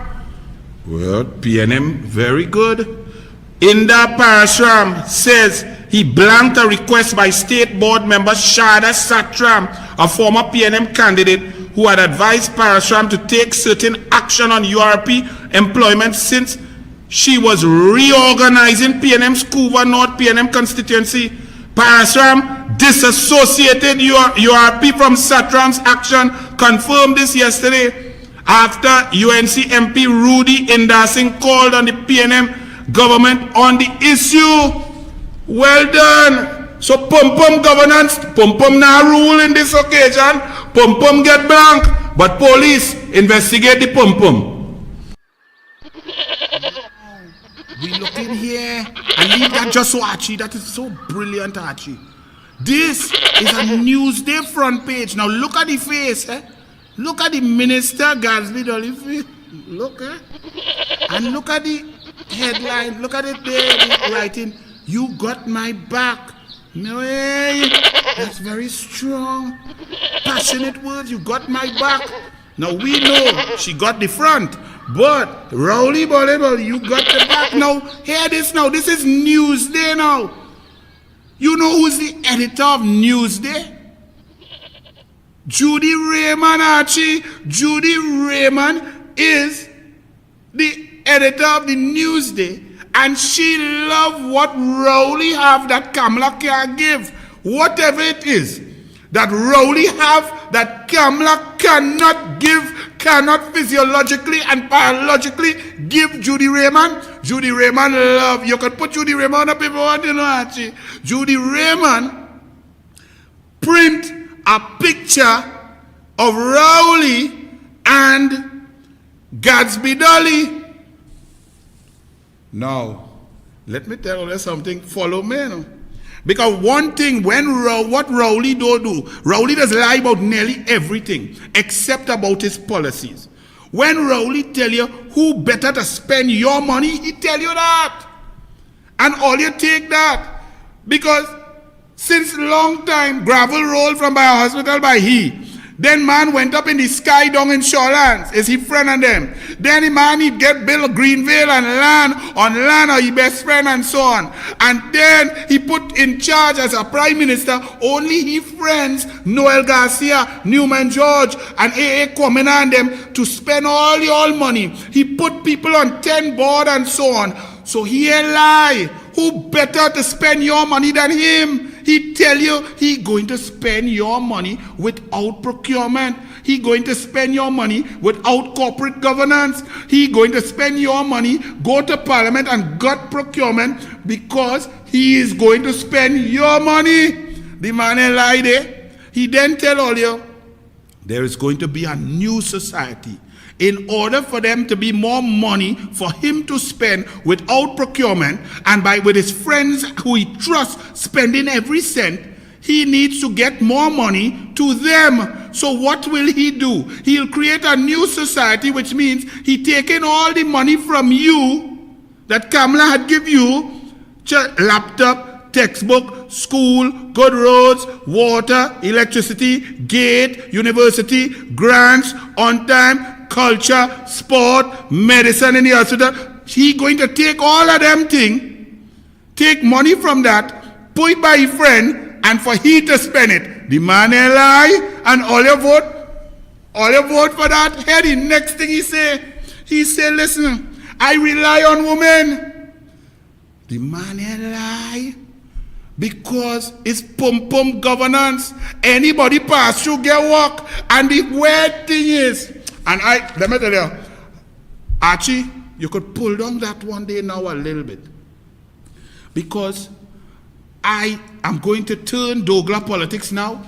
Speaker 2: Well, PNM, very good. Inda Parashram says he blanked a request by state board member Shada Satram, a former PNM candidate who had advised Parashram to take certain action on URP employment since she was reorganizing PNM Scuba North PNM constituency. Parashram disassociated URP from Satram's action, confirmed this yesterday after UNC MP Rudy Indarsing called on the PNM government on the issue. Well done. So pum governance, pum now rule in this occasion. Pum get blank, but police investigate the pum. We look in here and leave that just so Archie. That is so brilliant, Archie. This is a Newsday front page. Now look at the face, eh? Look at the minister Gadsby Dolly face. Look, eh? And look at the headline. Look at it there, the writing. You got my back. No way. That's very strong. Passionate words. You got my back. Now we know she got the front. But Rowley, you got the back. Now hear this now. This is Newsday now. You know who's the editor of Newsday? Judy Raymond, Archie. Judy Raymond is the editor of the Newsday. And she love what Rowley have that Kamala can't give. Whatever it is that Rowley have that Kamala cannot give, cannot physiologically and biologically give Judy Raymond. Judy Raymond love. You can put Judy Raymond up if you want to know, Archie. Judy Raymond print a picture of Rowley and Gadsby Dolly. Now, let me tell you something. Follow me now. Because one thing, what Rowley don't do, Rowley does lie about nearly everything except about his policies. When Rowley tell you who better to spend your money, he tell you that. And all you take that. Because since long time, gravel roll from by a hospital by he. Then man went up in the sky down in Shorelands. Is he friend of them? Then the man he get Bill Greenvale and land or he best friend and so on. And then he put in charge as a prime minister only he friends Noel Garcia, Newman George and A.A. Kwamina and them to spend all money. He put people on 10 board and so on. So he a lie. Who better to spend your money than him? He tell you he going to spend your money without procurement. He going to spend your money without corporate governance. He going to spend your money, go to parliament and gut procurement because he is going to spend your money. The man ain't lie there. He then tell all you, there is going to be a new society. In order for them to be more money for him to spend without procurement and with his friends who he trusts spending every cent, he needs to get more money to them. So what will he do? He'll create a new society, which means he taking all the money from you that Kamala had give you, laptop, textbook, school, good roads, water, electricity, gate, university, grants, on time, culture, sport, medicine, and the hospital. He going to take all of them thing, take money from that, put it by his friend, and for he to spend it. The man ain't lie, and all you vote for that. Here the next thing he say, listen, I rely on women. The man ain't lie, because it's pum governance. Anybody pass through get work, and the weird thing is, and let me tell you, Archie, you could pull down that one day now a little bit. Because I am going to turn DouglAR Politics now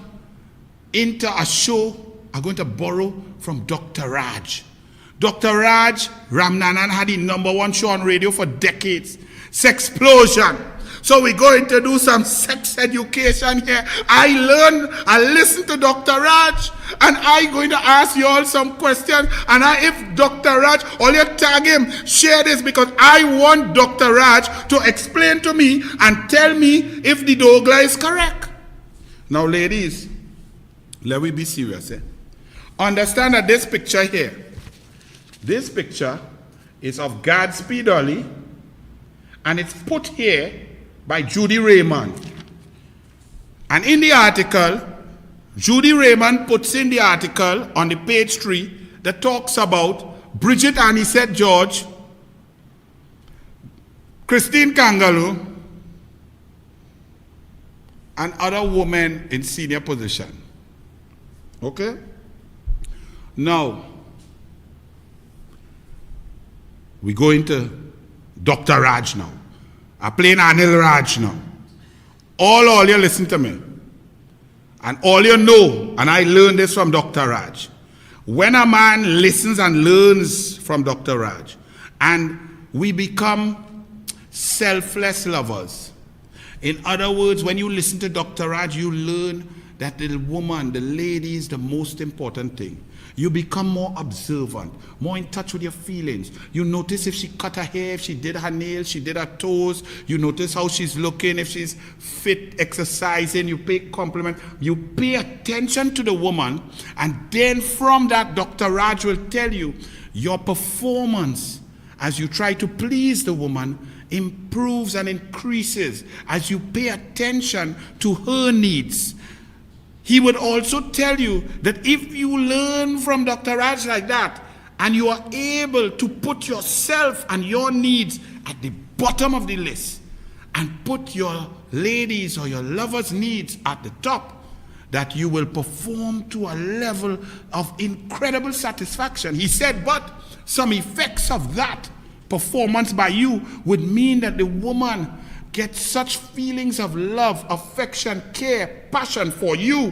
Speaker 2: into a show. I'm going to borrow from Dr. Raj. Dr. Raj Ramnanan had the #1 show on radio for decades. Sexplosion. So we're going to do some sex education here. I listen to Dr. Raj, and I'm going to ask you all some questions. And if Dr. Raj, all you tag him, share this, because I want Dr. Raj to explain to me and tell me if the DouglAR is correct. Now, ladies, let me be serious. Understand that this picture here, this picture is of Godspeed Dolly, and it's put here by Judy Raymond. And in the article, Judy Raymond puts in the article on the page 3 that talks about Bridget Anisette George, Christine Kangaloo, and other women in senior position. Okay? Now, we go into Dr. Raj now. I'm playing Anil Raj now. All you listen to me. And all you know, and I learned this from Dr. Raj. When a man listens and learns from Dr. Raj, and we become selfless lovers. In other words, when you listen to Dr. Raj, you learn that the woman, the lady, is the most important thing. You become more observant, more in touch with your feelings. You notice if she cut her hair, if she did her nails, she did her toes. You notice how she's looking, if she's fit, exercising. You pay compliment. You pay attention to the woman. And then from that, Dr. Raj will tell you your performance as you try to please the woman improves and increases as you pay attention to her needs. He would also tell you that if you learn from Dr. Raj like that, and you are able to put yourself and your needs at the bottom of the list, and put your ladies or your lovers' needs at the top, that you will perform to a level of incredible satisfaction. He said, but some effects of that performance by you would mean that the woman get such feelings of love, affection, care, passion for you,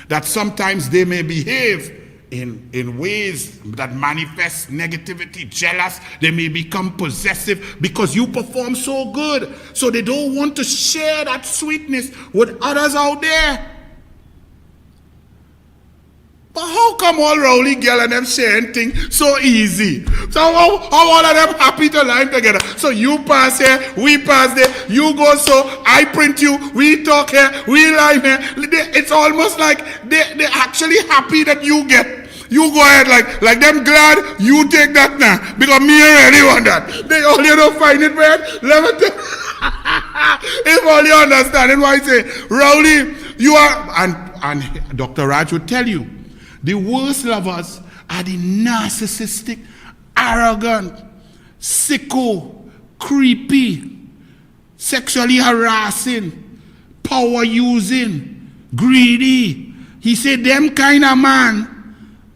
Speaker 2: that sometimes they may behave in ways that manifest negativity, jealous. They may become possessive because you perform so good. So they don't want to share that sweetness with others out there. But how come all Rowley girl and them sharing things so easy? So how all of them happy to line together? So you pass here, we pass there, you go so, I print you, we talk here, we line here. It's almost like they're actually happy that you get. You go ahead like them glad you take that now. Because me already want that. They all you don't find it weird. Let me tell if all you understand why I say, Rowley, you are, and Dr. Raj would tell you, the worst lovers are the narcissistic, arrogant, sicko, creepy, sexually harassing, power using, greedy. He said, them kind of man,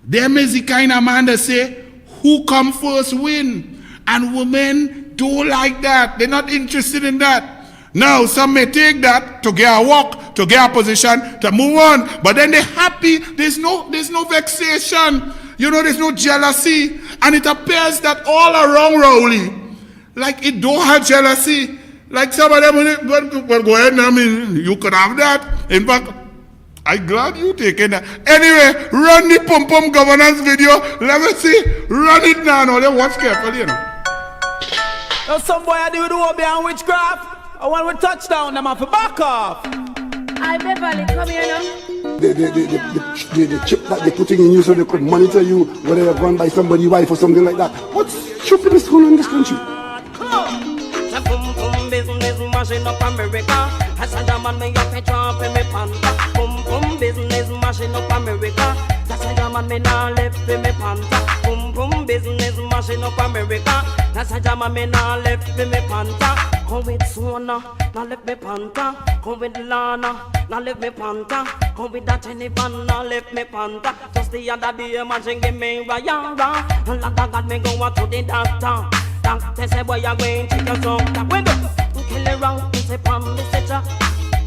Speaker 2: them is the kind of man that say, who come first win. And women don't like that. They're not interested in that. Now, some may take that to get a walk, to get a position, to move on. But then they're happy. There's no vexation. You know, there's no jealousy. And it appears that all around Rowley, like it don't have jealousy. Like some of them, well, go ahead, I mean, you could have that. In fact, I'm glad you taking that. Anyway, run the Pum Pum governance video. Let me see. Run it now. No, then watch carefully, you know.
Speaker 6: Now some boy I do with Obi and witchcraft. And when we touch down, them have to back off.
Speaker 7: I Beverly, come here now.
Speaker 8: The chip that they're putting in you so they could monitor you, whether you're run by somebody's wife or something like that. What's stupidness going on in this country?
Speaker 9: Business mashing up America. As a German, me up a jump in me panta. Boom boom business mashing up America. As a German, me now left in me panta. Boom boom business mashing up America. As a German, me now left in me panta. Come with Sona, now left me panta. Come with Lana, now left me panta. Come with that Jennifer, now left me panta. Just the other day, imagine give me Rayara. And like that, me go out to the doctor. Doctor say, boy, you're going to take your song. That window, kill it round, he say, palm, me say, cha.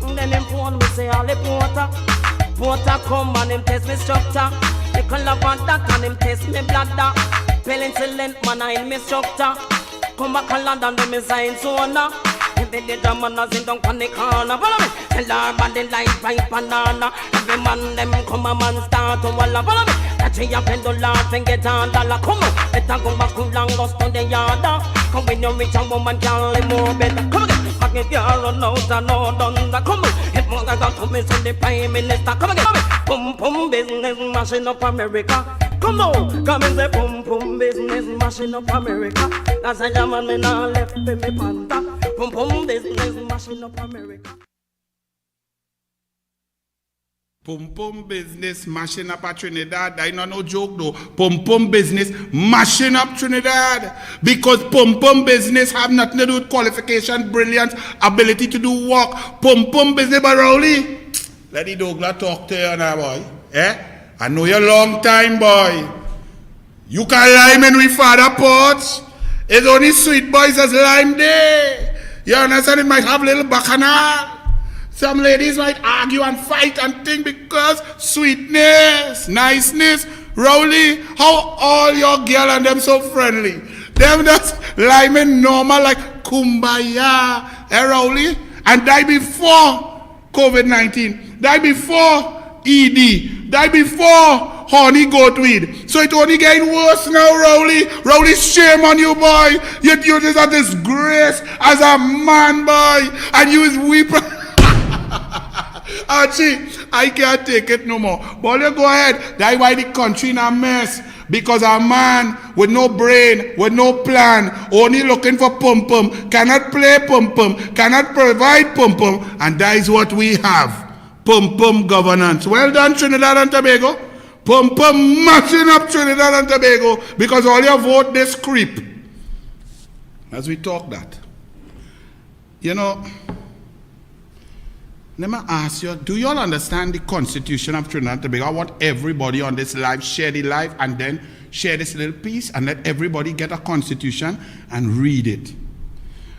Speaker 9: Then him phone, me say, all the porter. Porter come and him test me structure. The color of that and him test me bladder. Penicillin, man, I me structure. Come back and land and them is in zona. Every day the man is in down on the corner. Follow me, tell her body like ripe banana. Every man them come a man start to walla. Follow me. She a pen $1 and get $1. Come on, better go back to Langos to the yard. Come when you reach a woman, can't live more better. Come again, back if you're run out and no done. Come on, if more got to me, send the Prime Minister. Come again, pum pum business mashing up America. Come on, come and say pum pum business mashing up America. That's a German man now left in me panta. Pum pum business mashing up America.
Speaker 2: Pum Pum business mashing up at Trinidad. That ain't no joke though. Pum Pum business mashing up Trinidad. Because Pum Pum business have nothing to do with qualification, brilliance, ability to do work. Pum Pum business, but Rowley, let the DouglAR talk to you now, boy. Eh? I know you a long time, boy. You can lime in with father pots. It's only sweet boys as lime day. You understand? It might have little bacchanal. Some ladies might argue and fight and think because sweetness, niceness. Rowley, how all your girl and them so friendly. Them just liming normal like kumbaya. Eh, Rowley? And die before COVID-19. Die before ED. Die before honey goat weed. So it only getting worse now, Rowley. Rowley, shame on you, boy. You just a disgrace as a man, boy. And you is weeping. Archie, I can't take it no more. But you go ahead. That's why the country in a mess. Because a man with no brain, with no plan, only looking for pum pum, cannot play pum pum, cannot provide pum pum, and that is what we have. Pum pum governance. Well done, Trinidad and Tobago. Pum pum mashing up Trinidad and Tobago because all your vote this creep. As we talk that. You know, let me ask you, do you all understand the Constitution of Trinidad and Tobago? I want everybody on this live share the live and then share this little piece and let everybody get a Constitution and read it.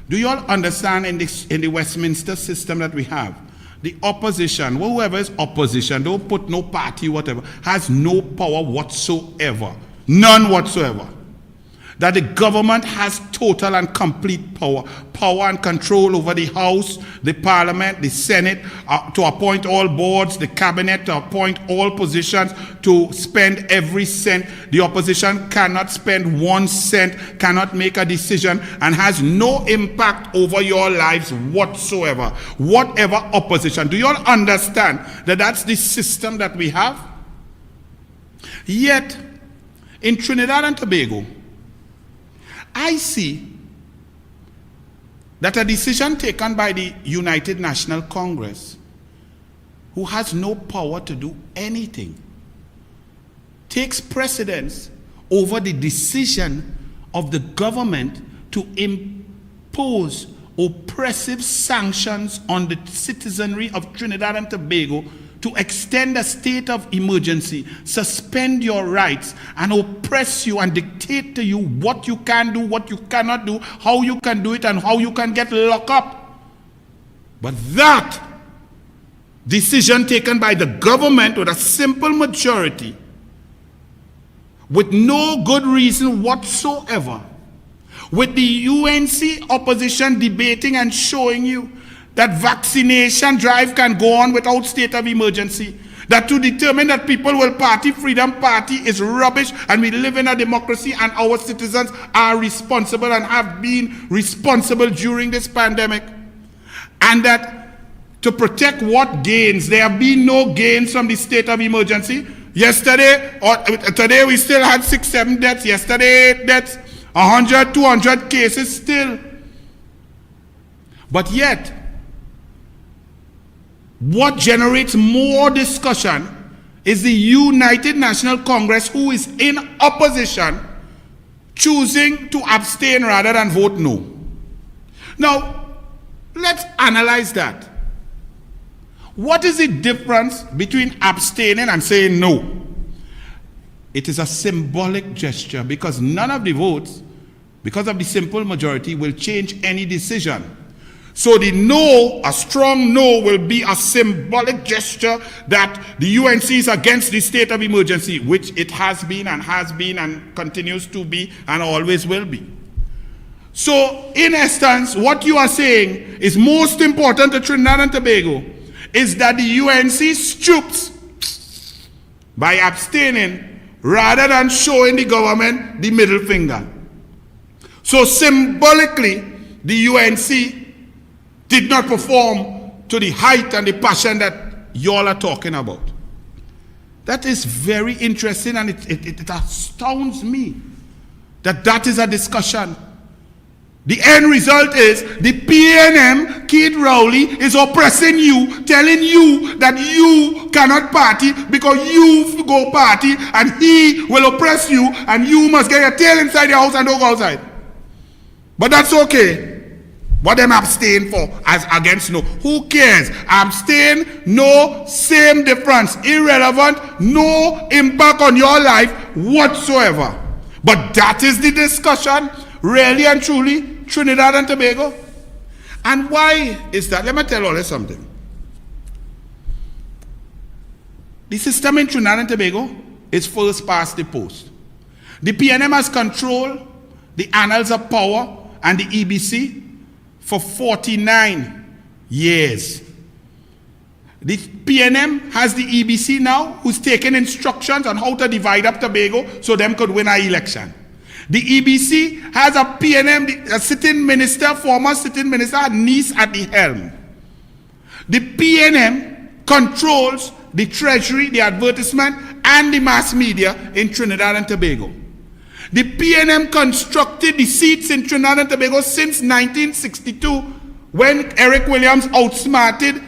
Speaker 2: Do you all understand in the Westminster system that we have, the opposition, whoever is opposition, don't put no party, whatever, has no power whatsoever. None whatsoever. That the government has total and complete power and control over the House, the Parliament, the Senate, to appoint all boards, the Cabinet, to appoint all positions, to spend every cent. The opposition cannot spend 1 cent, cannot make a decision, and has no impact over your lives whatsoever. Whatever opposition. Do you all understand that that's the system that we have? Yet, in Trinidad and Tobago, I see that a decision taken by the United National Congress, who has no power to do anything, takes precedence over the decision of the government to impose oppressive sanctions on the citizenry of Trinidad and Tobago to extend a state of emergency, suspend your rights, and oppress you and dictate to you what you can do, what you cannot do, how you can do it, and how you can get locked up. But that decision taken by the government with a simple majority, with no good reason whatsoever, with the UNC opposition debating and showing you that vaccination drive can go on without state of emergency, that to determine that people will party, Freedom Party is rubbish, and we live in a democracy and our citizens are responsible and have been responsible during this pandemic, and that to protect what gains, there have been no gains from the state of emergency. Yesterday, or today we still had 6-7 deaths, yesterday deaths, 100, 200 cases still. But yet, what generates more discussion is the United National Congress, who is in opposition, choosing to abstain rather than vote no. Now, let's analyze that. What is the difference between abstaining and saying no? It is a symbolic gesture, because none of the votes, because of the simple majority, will change any decision. So the no, a strong no, will be a symbolic gesture that the UNC is against the state of emergency, which it has been and continues to be and always will be. So in essence, what you are saying is most important to Trinidad and Tobago is that the UNC stoops by abstaining rather than showing the government the middle finger. So symbolically, the UNC did not perform to the height and the passion that y'all are talking about. That is very interesting, and it astounds me that that is a discussion. The end result is the PNM, Kid Rowley, is oppressing you, telling you that you cannot party because you go party, and he will oppress you, and you must get your tail inside your house and don't go outside. But that's okay. What them abstain for as against no? Who cares? Abstain, no, same difference. Irrelevant, no impact on your life whatsoever. But that is the discussion, really and truly, Trinidad and Tobago. And why is that? Let me tell you something. The system in Trinidad and Tobago is first past the post. The PNM has controlled the annals of power and the EBC for 49 years. The PNM has the EBC now, who's taking instructions on how to divide up Tobago so them could win an election. The EBC has a PNM, a sitting minister, former sitting minister, niece at the helm. The PNM controls the treasury, the advertisement, and the mass media in Trinidad and Tobago. The PNM constructed the seats in Trinidad and Tobago since 1962, when Eric Williams outsmarted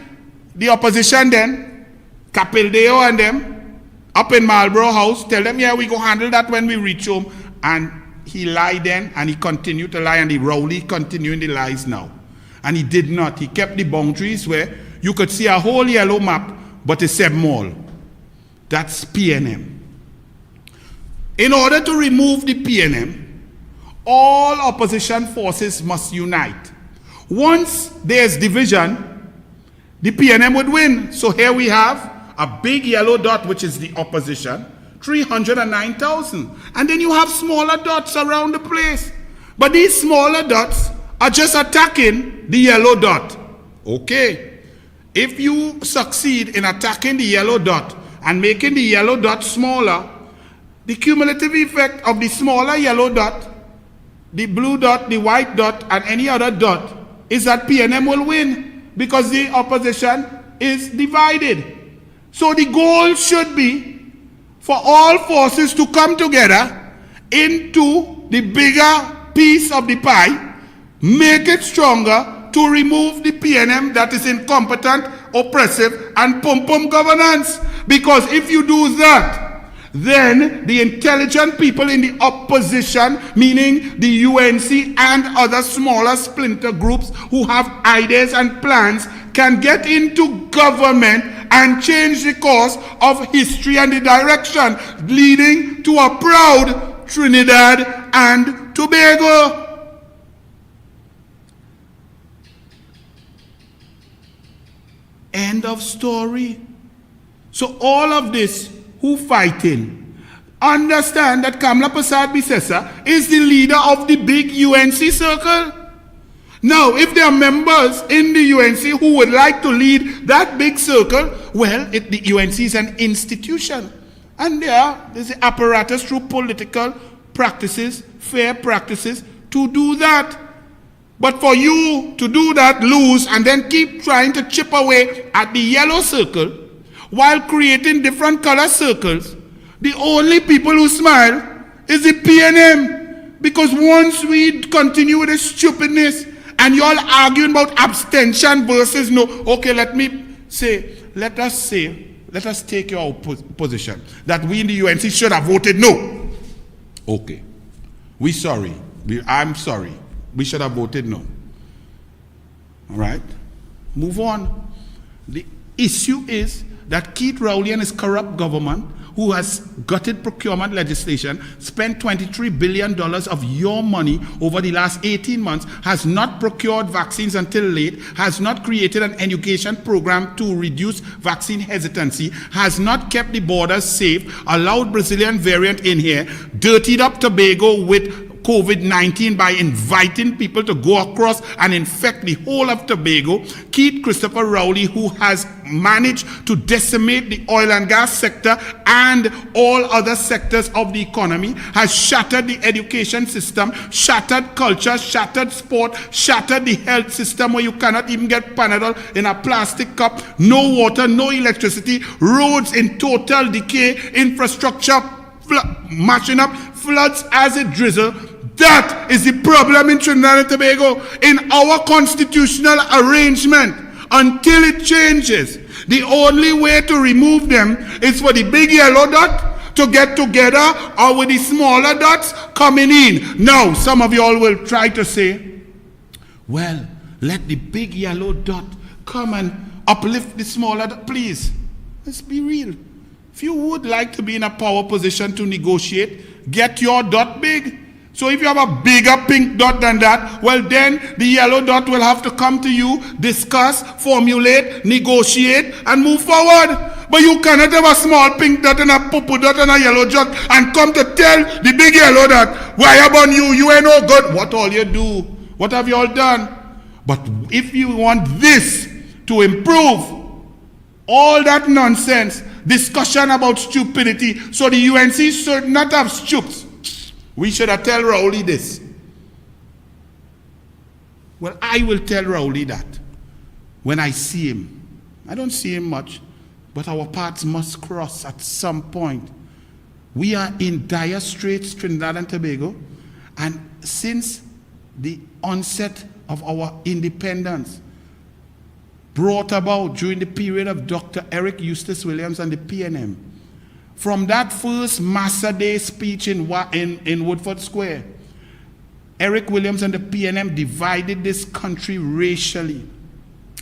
Speaker 2: the opposition then, Capildeo and them, up in Marlborough House, tell them, yeah, we go handle that when we reach home. And he lied then, and he continued to lie, and the Rowley continuing the lies now. And he did not. He kept the boundaries where you could see a whole yellow map, but it's a mall. That's PNM. In order to remove the PNM, all opposition forces must unite. Once there's division, the PNM would win. So here we have a big yellow dot, which is the opposition, 309,000. And then you have smaller dots around the place. But these smaller dots are just attacking the yellow dot. Okay. If you succeed in attacking the yellow dot and making the yellow dot smaller, the cumulative effect of the smaller yellow dot, the blue dot, the white dot, and any other dot is that PNM will win because the opposition is divided. So the goal should be for all forces to come together into the bigger piece of the pie, make it stronger to remove the PNM that is incompetent, oppressive, and pum-pum governance. Because if you do that, then the intelligent people in the opposition, meaning the UNC and other smaller splinter groups who have ideas and plans, can get into government and change the course of history and the direction, leading to a proud Trinidad and Tobago. End of story. So all of this, who fighting? Understand that Kamla Prasad Bisesa is the leader of the big UNC circle. Now, if there are members in the UNC who would like to lead that big circle, well, the UNC is an institution. And there's the apparatus through political practices, fair practices, to do that. But for you to do that, lose, and then keep trying to chip away at the yellow circle while creating different color circles, the only people who smile is the PNM. Because once we continue with this stupidness and you're all arguing about abstention versus no, okay, let us take your position that we in the UNC should have voted no. Okay, I'm sorry. We should have voted no. All right? Move on. The issue is that Keith Rowley and his corrupt government, who has gutted procurement legislation, spent $23 billion of your money over the last 18 months, has not procured vaccines until late, has not created an education program to reduce vaccine hesitancy, has not kept the borders safe, allowed Brazilian variant in here, dirtied up Tobago with COVID-19 by inviting people to go across and infect the whole of Tobago. Keith Christopher Rowley, who has managed to decimate the oil and gas sector and all other sectors of the economy, has shattered the education system, shattered culture, shattered sport, shattered the health system where you cannot even get Panadol in a plastic cup, no water, no electricity, roads in total decay, infrastructure mashing up, floods as it drizzles. That is the problem in Trinidad and Tobago. In our constitutional arrangement, until it changes, the only way to remove them is for the big yellow dot to get together, or with the smaller dots coming in. Now, some of you all will try to say, well, let the big yellow dot come and uplift the smaller dot. Please, let's be real. If you would like to be in a power position to negotiate, get your dot big. So if you have a bigger pink dot than that, well then the yellow dot will have to come to you, discuss, formulate, negotiate, and move forward. But you cannot have a small pink dot and a purple dot and a yellow dot and come to tell the big yellow dot, why about you? You ain't no good. What all you do? What have you all done? But if you want this to improve, all that nonsense, discussion about stupidity, so the UNC should not have stupid. We should have tell Rowley this. Well, I will tell Rowley that when I see him. I don't see him much, but our paths must cross at some point. We are in dire straits, Trinidad and Tobago, and since the onset of our independence, brought about during the period of Dr. Eric Eustace Williams and the PNM, from that first Massa Day speech in Woodford Square, Eric Williams and the PNM divided this country racially.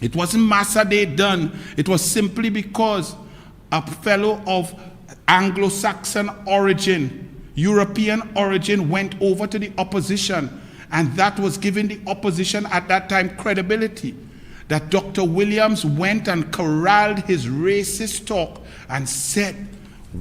Speaker 2: It wasn't Massa Day done. It was simply because a fellow of Anglo-Saxon origin, European origin, went over to the opposition, and that was giving the opposition at that time credibility. That Dr. Williams went and corralled his racist talk and said,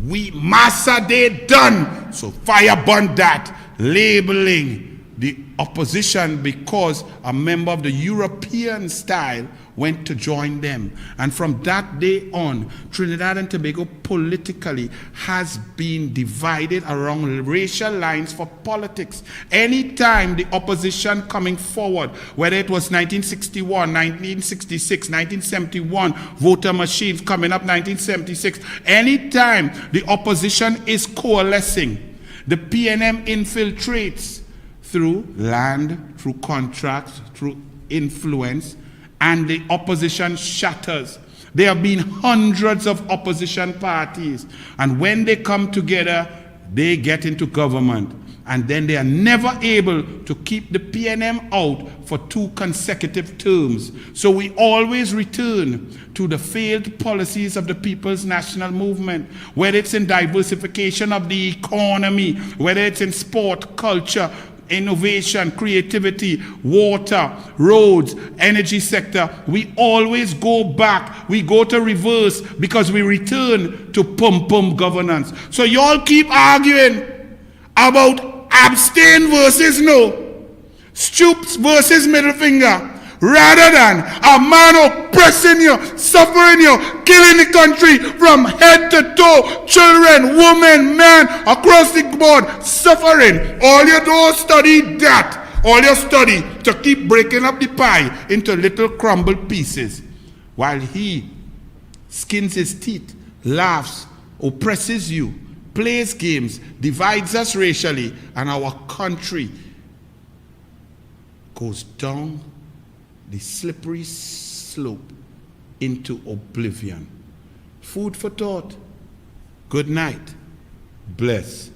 Speaker 2: we Massa Day done, so firebomb that, labeling the opposition because a member of the European style went to join them. And from that day on, Trinidad and Tobago politically has been divided around racial lines for politics. Anytime the opposition coming forward, whether it was 1961, 1966, 1971, voter machines coming up 1976, anytime the opposition is coalescing, the PNM infiltrates through land, through contracts, through influence, and the opposition shatters. There have been hundreds of opposition parties, and when they come together, they get into government. And then they are never able to keep the PNM out for 2 consecutive terms. So we always return to the failed policies of the People's National Movement, whether it's in diversification of the economy, whether it's in sport, culture, innovation, creativity, water, roads, energy sector. We always go back. We go to reverse because we return to pum-pum governance. So y'all keep arguing about abstain versus no, stoops versus middle finger, rather than a man oppressing you, suffering you, killing the country from head to toe, children, women, men, across the board, suffering. All you do is study that. All you study to keep breaking up the pie into little crumbled pieces, while he skins his teeth, laughs, oppresses you, plays games, divides us racially, and our country goes down the slippery slope into oblivion. Food for thought. Good night. Bless.